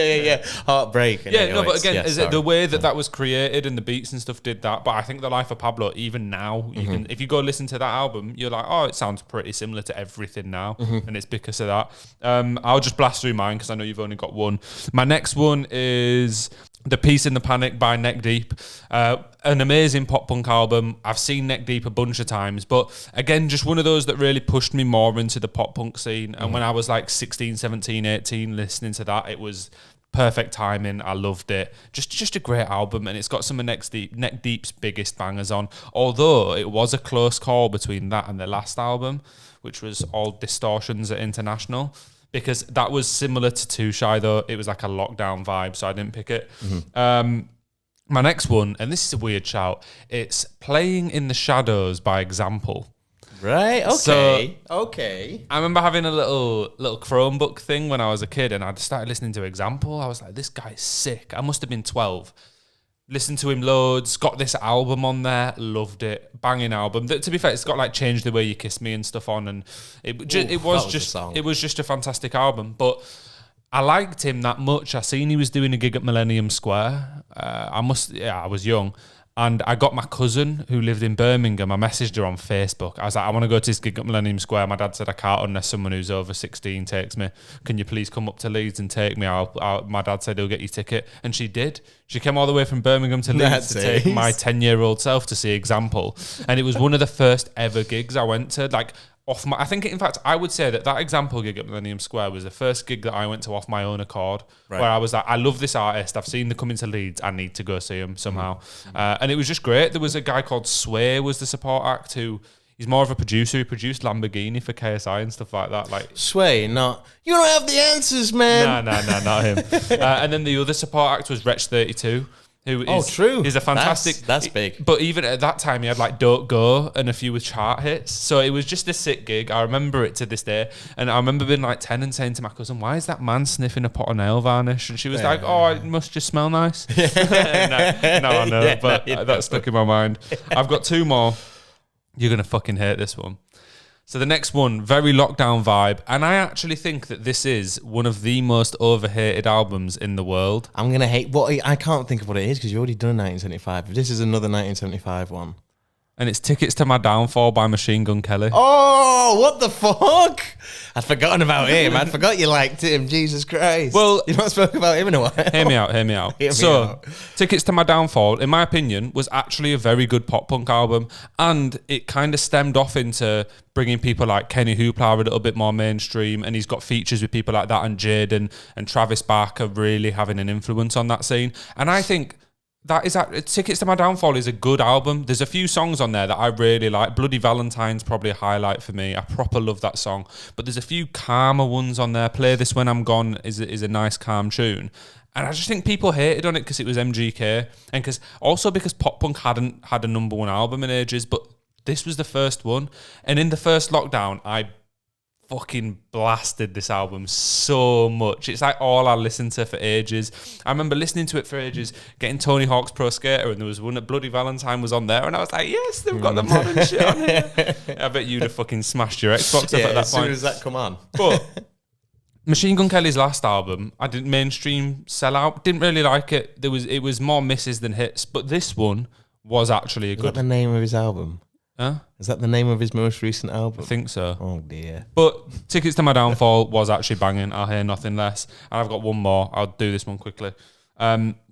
Heartbreak. And but again, is it the way that was created and the beats and stuff did that? But I think The Life of Pablo, even now, you can, if you go listen to that album, you're like, oh, it sounds pretty similar to everything now, and it's because of that. I'll just blast through mine because I know you've only got one. My next one is The Peace in the Panic by Neck Deep. An amazing pop punk album. I've seen Neck Deep a bunch of times, but again, just one of those that really pushed me more into the pop punk scene. And when I was like 16, 17, 18, listening to that, it was perfect timing. I loved it. Just a great album, and it's got some of Neck Deep's biggest bangers on. Although it was a close call between that and their last album, which was All Distortions at International. Because that was similar to Too Shy, though. It was like a lockdown vibe, so I didn't pick it. My next one, and this is a weird shout, it's Playing in the Shadows by Example. Right, okay. I remember having a little Chromebook thing when I was a kid, and I started listening to Example. I was like, this guy's sick. I must have been 12. Listened to him loads, got this album on there, loved it, banging album. To be fair, it's got like Change the Way You Kiss Me and stuff on, and it was just a fantastic album. But I liked him that much. I seen he was doing a gig at Millennium Square. I was young, and I got my cousin who lived in Birmingham. I messaged her on Facebook. I was like, I want to go to this gig at Millennium Square. My dad said I can't unless someone who's over 16 takes me. Can you please come up to Leeds and take me? My dad said he'll get your ticket, and she did. She came all the way from Birmingham to Leeds to take my 10-year-old self to see Example, and it was one of the first ever gigs I went to. Like I think in fact I would say that Example gig at Millennium Square was the first gig that I went to off my own accord, where I was like, I love this artist, I've seen them coming to Leeds, I need to go see him somehow. And it was just great. There was a guy called Sway was the support act, who he's more of a producer. He produced Lamborghini for KSI and stuff like that. Like Sway, not you don't have the answers, man. No, not him. And then the other support act was Wretch 32. Who is, true. Is a fantastic... That's big. But even at that time, he had like Don't Go and a few with chart hits. So it was just a sick gig. I remember it to this day. And I remember being like 10 and saying to my cousin, why is that man sniffing a pot of nail varnish? And she was like, oh, it must just smell nice. No, but that stuck in my mind. I've got two more. You're going to fucking hate this one. So the next one, very lockdown vibe. And I actually think that this is one of the most overhated albums in the world. I'm going to hate... I can't think of what it is because you've already done 1975. This is another 1975 one. And it's Tickets to My Downfall by Machine Gun Kelly. Oh, what the fuck? I'd forgotten about him. I'd forgot you liked him. Jesus Christ. Well, you've not spoken about him in a while. Hear me out. Tickets to My Downfall, in my opinion, was actually a very good pop punk album. And it kind of stemmed off into bringing people like Kenny Hoopla a little bit more mainstream. And he's got features with people like that. And Jaden and Travis Barker really having an influence on that scene. And I think... Tickets to My Downfall is a good album. There's a few songs on there that I really like. Bloody Valentine's probably a highlight for me. I proper love that song. But there's a few calmer ones on there. Play This When I'm Gone is a nice calm tune. And I just think people hated on it because it was MGK. And because pop punk hadn't had a number one album in ages. But this was the first one. And in the first lockdown, I fucking blasted this album so much. It's like all I listened to for ages. I remember listening to it for ages, getting Tony Hawk's Pro Skater, and there was one that Bloody Valentine was on there, and I was like, yes, they've got the modern shit on here. I bet you'd have fucking smashed your Xbox up at that point. As soon as that come on. But Machine Gun Kelly's last album, I didn't mainstream sell out. Didn't really like it. It was more misses than hits, but this one was actually a good... Is that the name of his album? Huh? Is that the name of his most recent album? I think so. Oh, dear. But Tickets to My Downfall was actually banging. I'll hear nothing less. And I've got one more. I'll do this one quickly.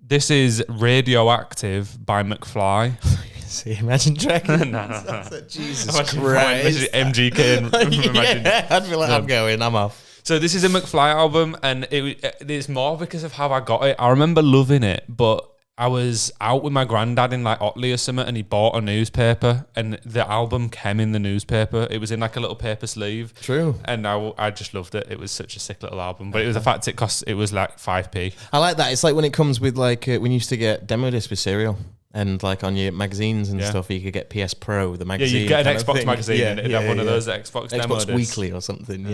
This is Radioactive by McFly. See, Imagine Dragons. No. Jesus Imagine Christ. MGK and Imagine. Yeah, I'd be like, I'm off. So this is a McFly album, and it's more because of how I got it. I remember loving it, but I was out with my granddad in like Otley or something, and he bought a newspaper, and the album came in the newspaper. It was in like a little paper sleeve. True. And I just loved it. It was such a sick little album, but it was the fact it was like 5p. I like that. It's like when it comes with like when you used to get demo discs with cereal. And like on your magazines and stuff, you could get PS Pro, the magazine. Yeah, you get an Xbox magazine and it'd have one of those Xbox demo discs. Weekly or something,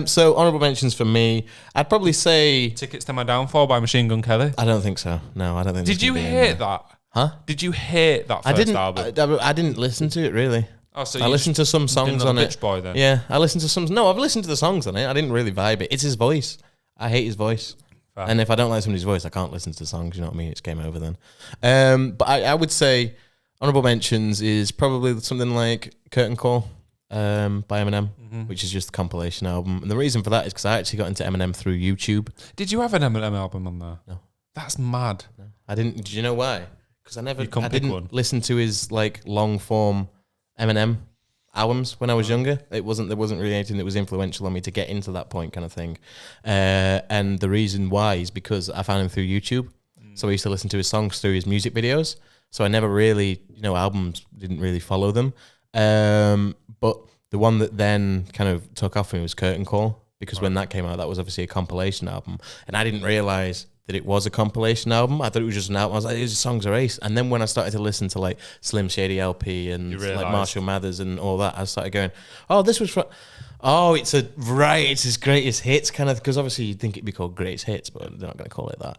So honourable mentions for me, I'd probably say... Tickets to My Downfall by Machine Gun Kelly? I don't think so. No, I don't think. Did you hate that? Huh? Did you hate that first album? I didn't listen to it, really. Oh, so I listened to some songs on it. Bitch Boy, then? Yeah, I listened to some... No, I've listened to the songs on it. I didn't really vibe it. It's his voice. I hate his voice. And if I don't like somebody's voice, I can't listen to the songs, you know what I mean? It's game over then. But I would say honourable mentions is probably something like Curtain Call by Eminem, which is just a compilation album. And the reason for that is because I actually got into Eminem through YouTube. Did you have an Eminem album on there? No. That's mad. No, I didn't. Do you know why? Because I didn't listen to his like long form Eminem albums when I was younger. There wasn't really anything that was influential on me to get into that point kind of thing. And the reason why is because I found him through YouTube. So I used to listen to his songs through his music videos. So I never really, albums didn't really follow them. But the one that then kind of took off for me was Curtain Call, because when that came out, that was obviously a compilation album. And I didn't realize that it was a compilation album. I thought it was just an album. I was like, these songs are ace. And then when I started to listen to like Slim Shady LP and like Marshall Mathers and all that, I started going, oh, this was from... Oh, it's his greatest hits kind of, because obviously you'd think it'd be called greatest hits, but they're not going to call it that.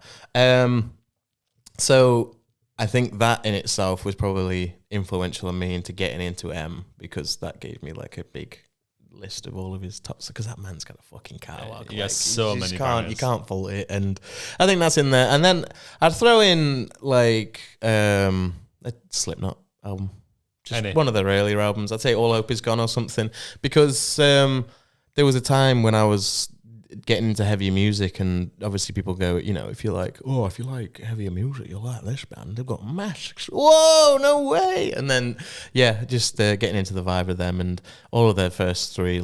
So I think that in itself was probably influential on me into getting into M, because that gave me like a big list of all of his tops, because that man's got a fucking catalogue. He has so many. You can't fault it, and I think that's in there. And then I'd throw in like a Slipknot album, just one of their earlier albums. I'd say All Hope Is Gone or something, because there was a time when I was getting into heavier music, and obviously people go, if you like heavier music, you'll like this band. They've got masks. Whoa, no way! And then, just getting into the vibe of them, and all of their first three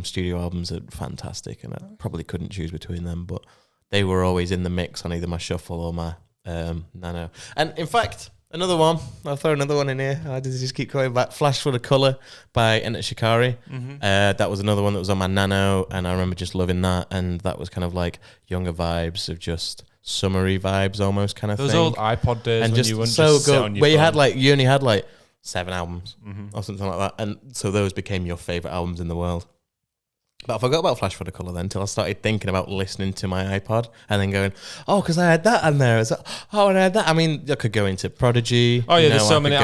studio albums are fantastic, and I probably couldn't choose between them, but they were always in the mix on either my shuffle or my nano. And in fact, another one, I'll throw another one in here. I just keep going back. Flash for the Colour by Enter Shikari. That was another one that was on my nano, and I remember just loving that. And that was kind of like younger vibes of just summery vibes almost kind of thing. Those old iPod days and when just you wouldn't so just sit good. on your Where phone. you only had like 7 albums or something like that. And so those became your favourite albums in the world. But I forgot about Flash for the Colour then until I started thinking about listening to my iPod and then going, oh, because I had that on there. And I had that. I mean, I could go into Prodigy. Oh, yeah, there's so many.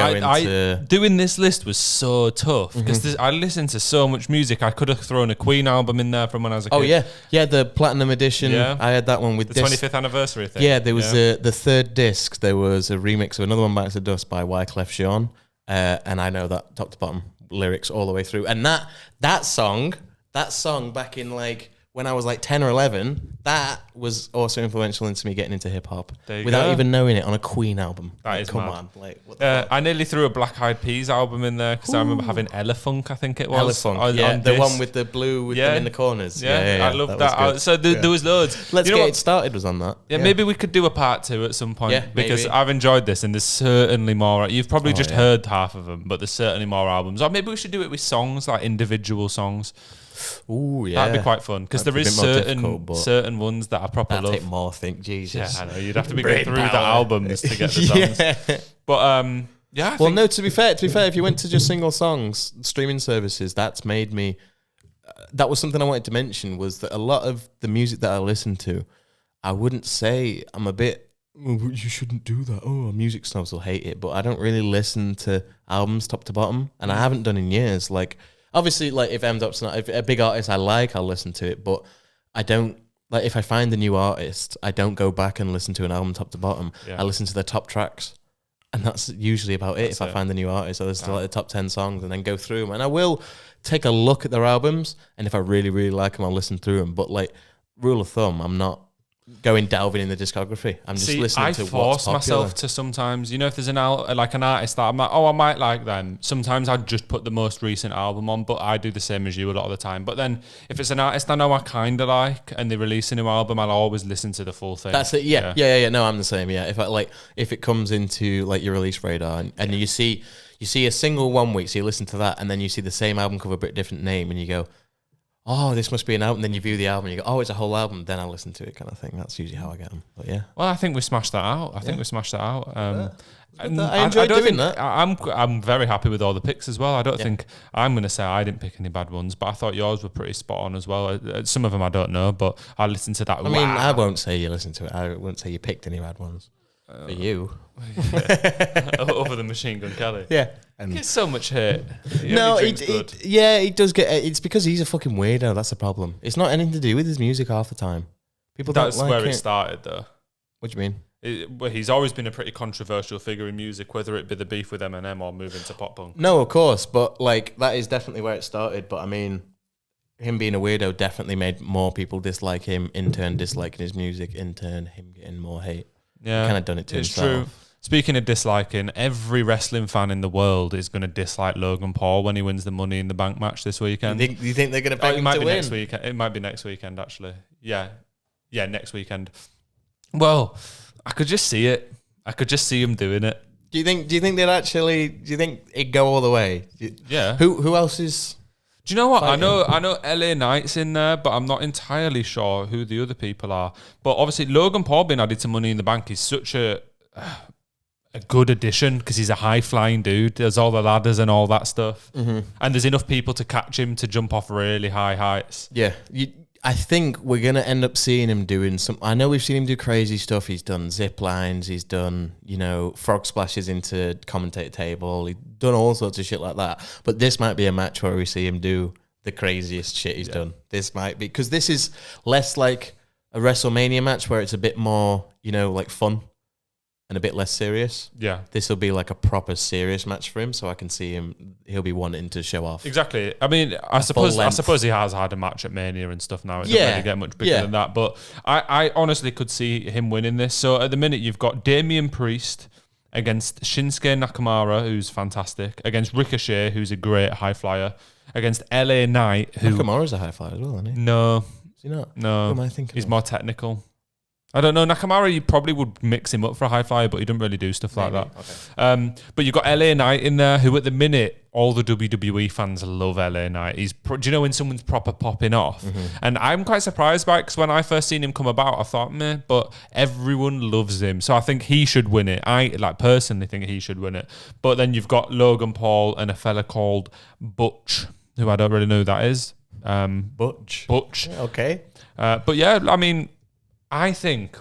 Doing this list was so tough because I listened to so much music. I could have thrown a Queen album in there from when I was a kid. Oh, yeah. Yeah, the Platinum Edition. Yeah. I had that one with the 25th anniversary thing. Yeah, there was the third disc. There was a remix of another one, Bites the Dust, by Wyclef Jean. And I know that top to bottom lyrics all the way through. And that song back in like when I was like 10 or 11, that was also influential into me getting into hip hop without even knowing it on a Queen album. That is come mad. on, like what the fuck? I nearly threw a Black Eyed Peas album in there because I remember having Elefunk, I think it was. Elefunk, the one with the blue with them in the corners. Yeah, I love that. So there was loads. Let's Get It Started was on that. Yeah, maybe we could do a part 2 at some point because I've enjoyed this and there's certainly more. You've probably just heard half of them, but there's certainly more albums. Or maybe we should do it with songs, like individual songs. Ooh, yeah. That'd be quite fun because there is certain ones that I proper love. Take more, Jesus. Yeah, I know. You'd have to be going through the albums to get the songs. But yeah. No. To be fair, if you went to just single songs, streaming services, that's made me. That was something I wanted to mention. Was that a lot of the music that I listen to, I wouldn't say I'm a bit. Oh, you shouldn't do that. Oh, music snobs will hate it, but I don't really listen to albums top to bottom, and I haven't done in years. Like. Obviously, like if a big artist I like, I'll listen to it. But I don't like if I find a new artist, I don't go back and listen to an album top to bottom. Yeah. I listen to the top tracks, and that's usually about it. If I find a new artist, I listen to like the top 10 songs and then go through them. And I will take a look at their albums, and if I really, really like them, I'll listen through them. But like rule of thumb, I'm not delving in the discography. I'm just listening to what's popular. I force myself to sometimes, if there's an artist that I'm like, oh, I might like them. Sometimes I'd just put the most recent album on, but I do the same as you a lot of the time. But then if it's an artist I know I kind of like and they release a new album, I'll always listen to the full thing. That's it. Yeah. No, I'm the same. Yeah. If it comes into like your release radar and you see a single 1 week, so you listen to that, and then you see the same album cover but a different name, and you go, oh, this must be an album. Then you view the album and you go, oh, it's a whole album. Then I listen to it, kind of thing. That's usually how I get them. But yeah. Well, I think we smashed that out. I enjoyed doing that. I'm very happy with all the picks as well. I don't think I'm going to say I didn't pick any bad ones, but I thought yours were pretty spot on as well. Some of them I don't know, but I listened to that. I mean, I won't say you listened to it. I won't say you picked any bad ones. For you. Over the Machine Gun Kelly. Yeah. He gets so much hate. He does get. It's because he's a fucking weirdo. That's the problem. It's not anything to do with his music half the time. That's where it started, though. What do you mean? He's always been a pretty controversial figure in music, whether it be the beef with Eminem or moving to pop punk. No, of course, but like that is definitely where it started. But I mean, him being a weirdo definitely made more people dislike him. In turn, disliking his music. In turn, him getting more hate. Yeah, kind of done it to himself. True. Speaking of disliking, every wrestling fan in the world is going to dislike Logan Paul when he wins the Money in the Bank match this weekend. You think they're going to back him to win? Next weekend. It might be next weekend, actually. Yeah, next weekend. Well, I could just see it. I could just see him doing it. Do you think they'd actually? Do you think it'd go all the way? Yeah. Who else is? Do you know what? Fighting? I know LA Knight's in there, but I'm not entirely sure who the other people are. But obviously, Logan Paul being added to Money in the Bank is such a good addition because he's a high-flying dude. There's all the ladders and all that stuff. Mm-hmm. And there's enough people to catch him to jump off really high heights. Yeah. I think we're going to end up seeing him doing some... I know we've seen him do crazy stuff. He's done zip lines. He's done, frog splashes into commentator table. He's done all sorts of shit like that. But this might be a match where we see him do the craziest shit he's done. This might be... Because this is less like a WrestleMania match where it's a bit more, like fun and a bit less serious. Yeah. This will be like a proper serious match for him, so I can see him, he'll be wanting to show off. Exactly. I mean, I suppose he has had a match at Mania and stuff now. It doesn't really get much bigger than that. But I honestly could see him winning this. So at the minute, you've got Damian Priest against Shinsuke Nakamura, who's fantastic, against Ricochet, who's a great high flyer, against LA Knight, who... Nakamura's a high flyer as well, isn't he? No. Is he not? No. Who am I thinking He's more technical. I don't know. Nakamura, you probably would mix him up for a high flyer, but he doesn't really do stuff like that. Okay. But you've got LA Knight in there, who at the minute, all the WWE fans love LA Knight. Do you know when someone's proper popping off? Mm-hmm. And I'm quite surprised by it, because when I first seen him come about, I thought, meh, but everyone loves him. So I think he should win it. I personally think he should win it. But then you've got Logan Paul and a fella called Butch, who I don't really know who that is. Butch. Okay. But yeah, I mean, I think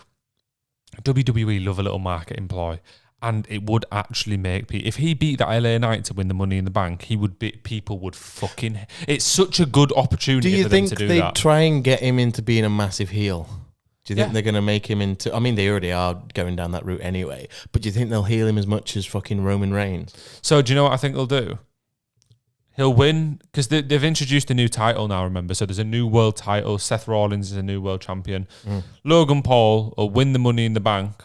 WWE love a little marketing ploy, and it would actually make people. If he beat that LA Knight to win the Money in the Bank, people would fucking. It's such a good opportunity for them to do that. Do you think they'd try and get him into being a massive heel? Do you think they're going to make him into... I mean, they already are going down that route anyway, but do you think they'll heel him as much as fucking Roman Reigns? So do you know what I think they'll do? He'll win, because they've introduced a new title now, remember? So there's a new world title. Seth Rollins is a new world champion. Logan Paul will win the Money in the Bank,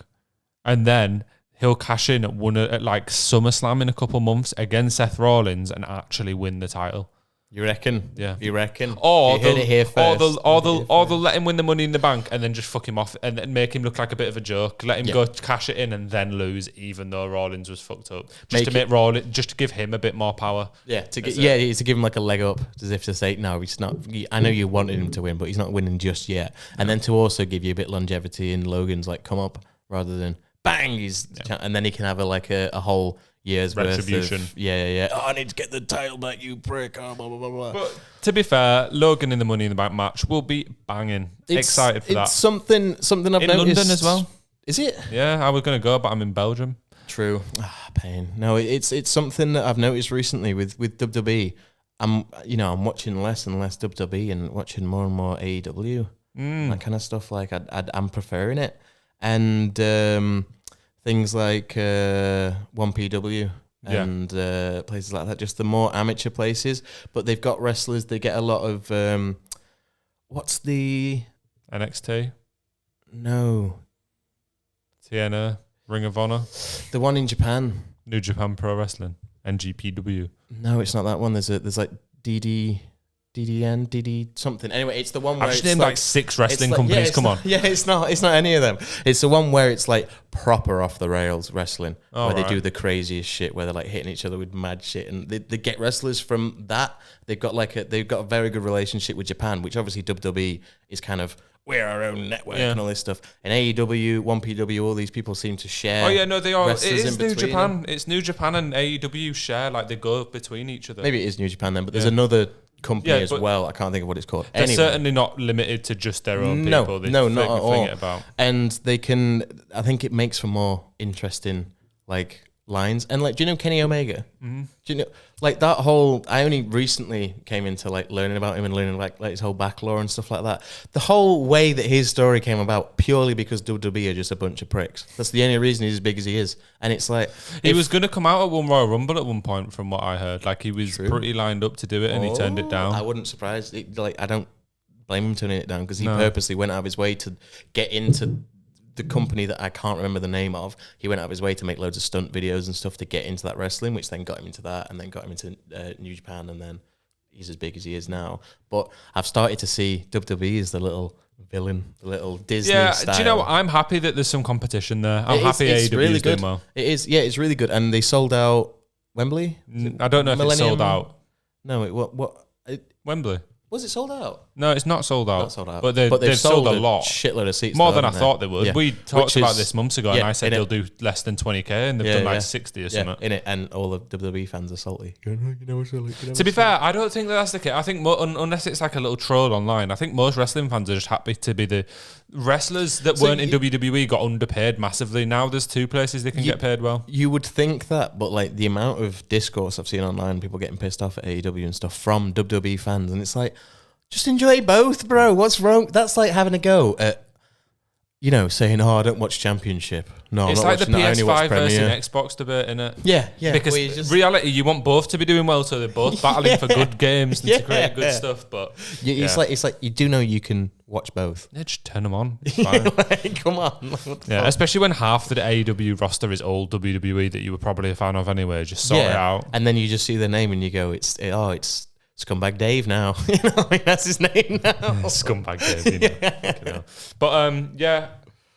and then he'll cash in at like SummerSlam in a couple months against Seth Rollins and actually win the title. You reckon? Yeah. You reckon? Or you heard it here first. Or they'll let him win the Money in the Bank and then just fuck him off and then make him look like a bit of a joke. Let him go cash it in and then lose, even though Rollins was fucked up. Just to give him a bit more power. Yeah, to give him like a leg up, as if to say, no, he's not. I know you wanted him to win, but he's not winning just yet. And then to also give you a bit longevity in Logan's like come up rather than bang, and then he can have a whole year's retribution. Worth of, oh, I need to get the title back, you prick. Oh, blah, blah, blah, blah. But to be fair, Logan in the Money in the Bank match will be banging. Excited for that. It's something I've in noticed. London as well. Is it? Yeah, I was going to go, but I'm in Belgium. True. Pain. No, it's something that I've noticed recently with WWE. I'm watching less and less WWE and watching more and more AEW. That kind of stuff. Like I'm preferring it, and things like 1PW and places like that, just the more amateur places. But they've got wrestlers. They get a lot of what's the NXT? No, TNA, Ring of Honor, the one in Japan, New Japan Pro Wrestling, NGPW. No, it's not that one. There's like DD something. Anyway, it's the one where I've just named like 6 wrestling companies. Come on. Yeah, it's not any of them. It's the one where it's like proper off the rails wrestling, where they do the craziest shit, where they're like hitting each other with mad shit, and they get wrestlers from that. They've got a very good relationship with Japan, which obviously WWE is kind of, we're our own network and all this stuff. And AEW, 1PW, all these people seem to share. Oh yeah, no, they are. It is New Japan. Them. It's New Japan and AEW share, like they go between each other. Maybe it is New Japan then, but there's another company as well. I can't think of what it's called. They're certainly not limited to just their own people. No, not at all. And they can. I think it makes for more interesting like lines. And like, do you know Kenny Omega? Mm-hmm. Do you know like that whole? I only recently came into like learning about him and learning like his whole back lore and stuff like that. The whole way that his story came about purely because WWE are just a bunch of pricks. That's the only reason he's as big as he is. And it's like he was going to come out at one Royal Rumble at one point, from what I heard. Like he was pretty lined up to do it, and he turned it down. I wouldn't surprise. I don't blame him turning it down, because he purposely went out of his way to get into the company that I can't remember the name of. He went out of his way to make loads of stunt videos and stuff to get into that wrestling, which then got him into that, and then got him into New Japan, and then he's as big as he is now. But I've started to see WWE as the little villain, the little Disney style. Do you know what? I'm happy that there's some competition there. I'm happy AEW really is doing well. It is, yeah, it's really good. And they sold out Wembley? I don't know if it's sold out. No, Wembley. Was it sold out? No, it's not sold out. Not sold out. But they've sold a lot. Shitload of seats. More than I thought they would. Yeah. We talked about this months ago, and I said they'll do less than 20k, and they've done like 60 or something. In it, and all the WWE fans are salty. To be fair, I don't think that's the case. I think unless it's like a little troll online, I think most wrestling fans are just happy to be the wrestlers that weren't in WWE got underpaid massively. Now there's 2 places they can get paid well. You would think that, but like the amount of discourse I've seen online, people getting pissed off at AEW and stuff from WWE fans, and it's like, just enjoy both, bro. What's wrong? That's like having a go at, saying, "Oh, I don't watch Championship." No, it's I'm like not the PS5 versus Xbox debate, innit? Yeah. Because reality, you want both to be doing well, so they're both battling for good games and to create good stuff. But it's like you do know you can watch both. Yeah, just turn them on. It's fine. Come on. Yeah, especially when half the AEW roster is old WWE that you were probably a fan of anyway. Just sort it out, and then you just see the name and you go, "It's Scumbag Dave now." That's his name now. Scumbag Dave. But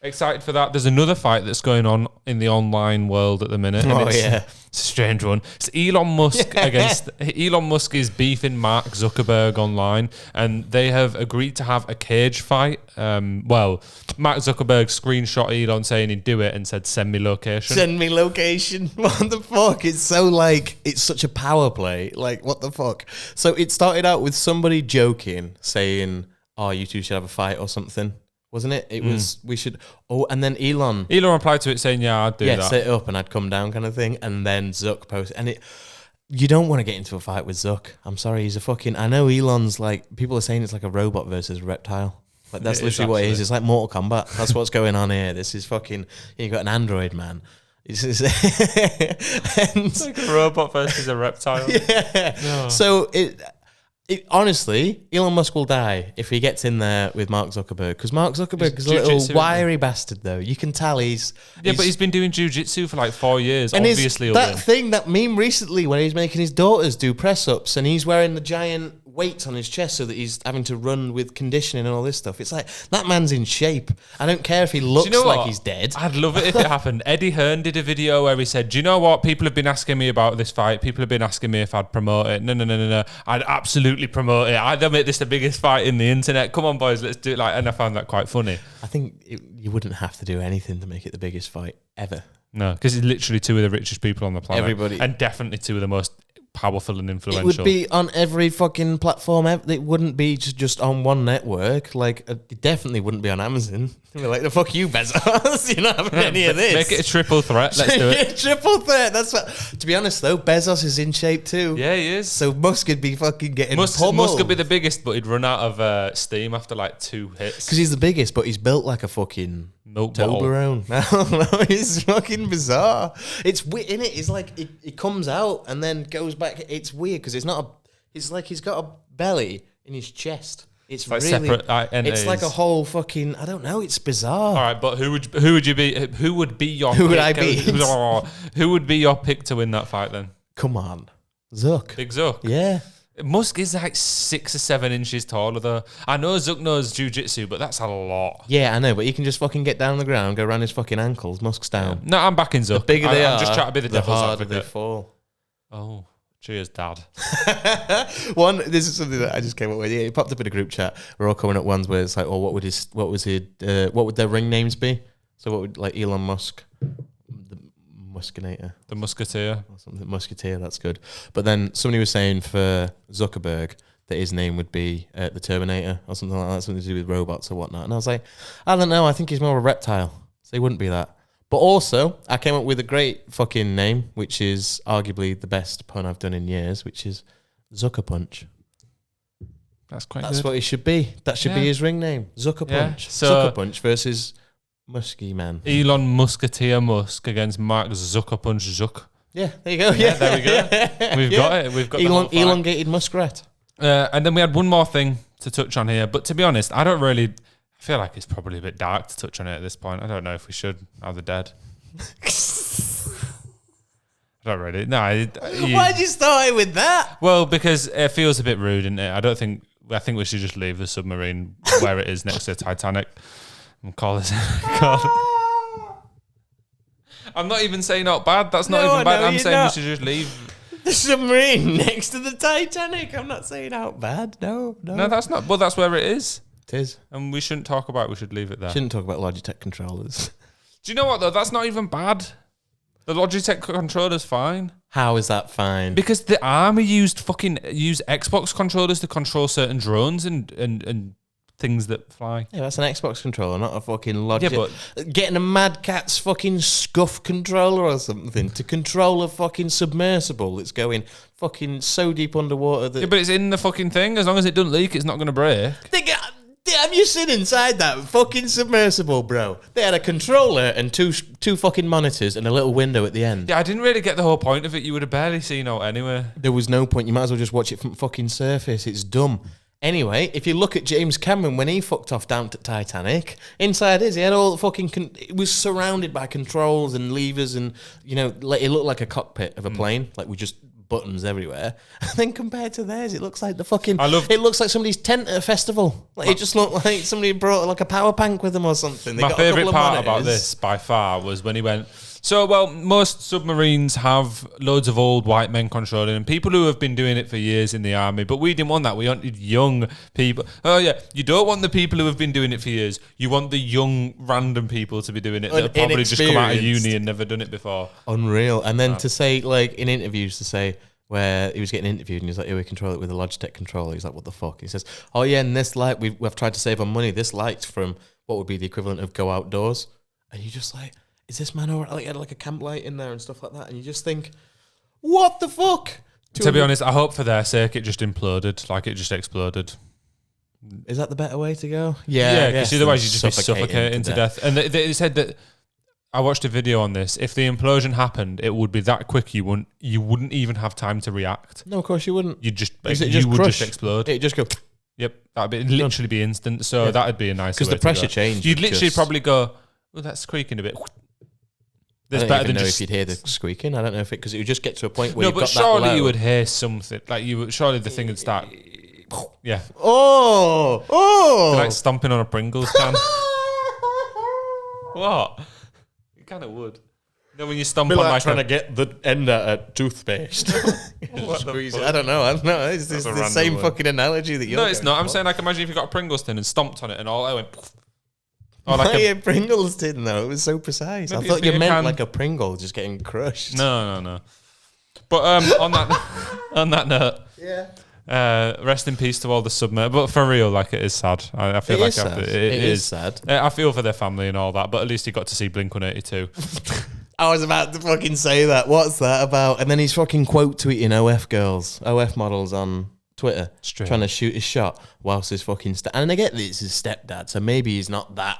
Excited for that. There's another fight that's going on in the online world at the minute. Oh, yeah. It's a strange one. It's Elon Musk against... Elon Musk is beefing Mark Zuckerberg online, and they have agreed to have a cage fight. Well, Mark Zuckerberg screenshot Elon saying he'd do it and said, send me location. Send me location. What the fuck? It's so like, it's such a power play. Like, what the fuck? So it started out with somebody joking, saying, oh, you two should have a fight or something. Wasn't it? It was, we should, and then Elon replied to it saying, yeah, I'd do that. Yeah, set it up and I'd come down kind of thing. And then Zuck posted, and you don't want to get into a fight with Zuck. I'm sorry, he's a fucking, I know Elon's like, people are saying it's like a robot versus a reptile. Like, that's literally what it is. It's like Mortal Kombat. That's what's going on here. This is fucking, you got an android, man. It's like a robot versus a reptile. Yeah. No. So honestly, Elon Musk will die if he gets in there with Mark Zuckerberg, because Mark Zuckerberg is a little wiry bastard, though. You can tell he's but he's been doing jiu-jitsu for like 4 years. And obviously, that meme recently when he's making his daughters do press-ups and he's wearing the giant weights on his chest so that he's having to run with conditioning and all this stuff. It's like, that man's in shape. I don't care if he looks like he's dead. I'd love it if it happened. Eddie Hearn did a video where he said, do you know what? People have been asking me about this fight. People have been asking me if I'd promote it. No. I'd absolutely promote it. I'd make this the biggest fight in the internet. Come on, boys, let's do it. And I found that quite funny. I think you wouldn't have to do anything to make it the biggest fight ever. No, because it's literally two of the richest people on the planet. Everybody. And definitely two of the most powerful and influential. It would be on every fucking platform. It wouldn't be just on one network. Like, it definitely wouldn't be on Amazon. You'd be like, the fuck you, Bezos. You're not having any of this. Make it a triple threat. Let's do it. Triple threat. That's what. To be honest, though, Bezos is in shape too. Yeah, he is. So Musk could be fucking getting Musk pummeled. could be the biggest, but he'd run out of steam after like 2 hits. Because he's the biggest, but he's built like a fucking milk Toblerone. No, it's fucking bizarre. It's weird, innit? It's like it comes out and then goes back. It's weird because it's not a. It's like he's got a belly in his chest. It's like really separate entities. It's like a whole fucking. I don't know. It's bizarre. All right, but who would you be? Who would be your? Who would I be? Who would be your pick to win that fight then? Come on, Zuck. Big Zuck. Yeah. Musk is like 6 or 7 inches taller though. I know Zuck knows jiu-jitsu, but that's a lot. Yeah, I know, but he can just fucking get down on the ground, go around his fucking ankles. Musk's down. Yeah. No, I'm backing Zuck. The bigger they are, I'm just trying to be the devil's harder advocate. They fall. Oh, cheers, Dad. This is something that I just came up with. Yeah, it popped up in a group chat. We're all coming at ones where it's like, oh, what would their ring names be? So what would, like, Elon Musk, the Muskinator, the Musketeer, or something. Musketeer, that's good. But then somebody was saying for Zuckerberg that his name would be the Terminator or something like that, something to do with robots or whatnot. And I was like, I don't know. I think he's more of a reptile, so he wouldn't be that. But also, I came up with a great fucking name, which is arguably the best pun I've done in years, which is Zucker Punch. That's quite That's good. what it should be. That should be his ring name. Zucker Punch. So, Zucker Punch versus Musky Man. Elon Musketeer Musk against Mark Zucker Punch Zuck. Yeah, there you go. Yeah, there we go. We've got it. We've got elongated muskrat. And then we had one more thing to touch on here. But to be honest, I feel like it's probably a bit dark to touch on it at this point. I don't know if we should. Now they're dead. I don't really. No. Why'd you start it with that? Well, because it feels a bit rude, isn't it? I think we should just leave the submarine where it is next to Titanic and call this. I'm not even saying not bad. That's not even bad. I'm saying we should just leave the submarine next to the Titanic. I'm not saying out bad. No. No, that's not. Well, that's where it is. It is. And we shouldn't talk about it. We should leave it there. Shouldn't talk about Logitech controllers. Do you know what, though? That's not even bad. The Logitech controller's fine. How is that fine? Because the army use Xbox controllers to control certain drones and things that fly. Yeah, that's an Xbox controller, not a fucking Logitech. Yeah, but getting a Mad Cat's fucking scuff controller or something to control a fucking submersible that's going fucking so deep underwater that... Yeah, but it's in the fucking thing. As long as it doesn't leak, it's not going to break. Have you seen inside that fucking submersible, bro? They had a controller and two fucking monitors and a little window at the end. Yeah, I didn't really get the whole point of it. You would have barely seen out anyway. There was no point. You might as well just watch it from fucking surface. It's dumb. Anyway, if you look at James Cameron when he fucked off down to Titanic, inside he had all the fucking... it was surrounded by controls and levers and, it looked like a cockpit of a plane. Like we just buttons everywhere. And then compared to theirs, it looks like the fucking. It looks like somebody's tent at a festival. Like it just looked like somebody brought like a power bank with them or something. My favourite part about this by far was when he went. So, well, most submarines have loads of old white men controlling them, people who have been doing it for years in the army, but we didn't want that. We wanted young people. Oh, yeah, you don't want the people who have been doing it for years. You want the young, random people to be doing it that have probably just come out of uni and never done it before. Unreal. And then to say, like, in interviews, to say, where he was getting interviewed and he's like, yeah, we control it with a Logitech controller. He's like, what the fuck? He says, oh, yeah, and this light, we've tried to save on money. This light's from what would be the equivalent of go outdoors. And you're just like... Is this man like a camp light in there and stuff like that? And you just think, what the fuck? To be honest, I hope for their sake it just imploded, like it just exploded. Is that the better way to go? Yeah, because otherwise you'd just be suffocating to death. And they said that, I watched a video on this, if the implosion happened, it would be that quick you wouldn't even have time to react. No, of course you wouldn't. You'd just explode. It'd just go... Yep, that'd literally be instant. So that'd be a nice way to go. Because the pressure change. You'd literally probably go, oh, that's squeaking a bit. I don't even know if you'd hear the squeaking. I don't know if because it would just get to a point where surely you would hear something. Like surely the thing would start. Yeah. Oh. Like stomping on a Pringles can. What? You kind of would. You know when you stomp on like trying to get the end out of toothpaste. I don't know. It's the same fucking analogy that you're. No, it's not. I'm saying like imagine if you got a Pringles tin and stomped on it and all I went. Or like a Pringles tin though. It was so precise. I thought you meant like a Pringle just getting crushed. No. But on that note, yeah. Rest in peace to all the submarine. But for real, like it is sad. I feel like it is sad. I feel for their family and all that. But at least he got to see Blink-182. I was about to fucking say that. What's that about? And then he's fucking quote tweeting OF models on Twitter, trying to shoot his shot whilst his fucking and I get that it's his stepdad, so maybe he's not that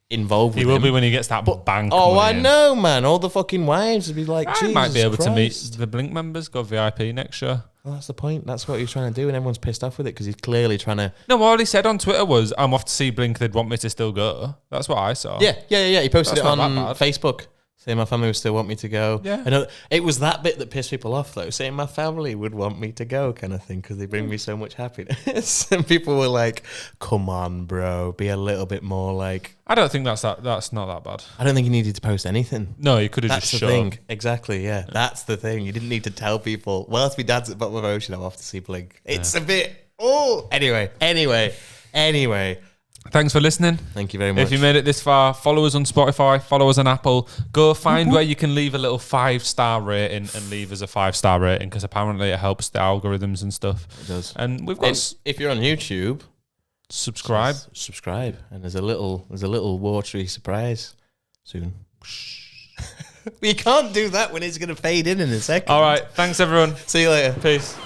involved with him. He will be when he gets that bank. Oh, I know, man. All the fucking wives would be like, I might be able to meet the Blink members, go VIP next year. Well, that's the point. That's what he's trying to do, and everyone's pissed off with it because he's clearly trying to... No, all he said on Twitter was, I'm off to see Blink, they'd want me to still go. That's what I saw. Yeah. He posted it on Facebook. Saying my family would still want me to go. Yeah. And it was that bit that pissed people off, though. Saying my family would want me to go kind of thing because they bring me so much happiness. And people were like, come on, bro. Be a little bit more like... I don't think that's not that bad. I don't think you needed to post anything. No, you could have just showed. That's the thing. Exactly, yeah. That's the thing. You didn't need to tell people, well, if my dad's at the bottom of the ocean, I'm off to see Blink. It's a bit... Oh! Anyway. Thanks for listening. Thank you very much. If you made it this far, follow us on Spotify, follow us on Apple. Go find where you can leave a little 5-star rating and leave us a 5-star rating because apparently it helps the algorithms and stuff. It does. And we've got... if you're on YouTube... Subscribe. And there's a little watery surprise soon. You can't do that when it's going to fade in a second. All right. Thanks, everyone. See you later. Peace.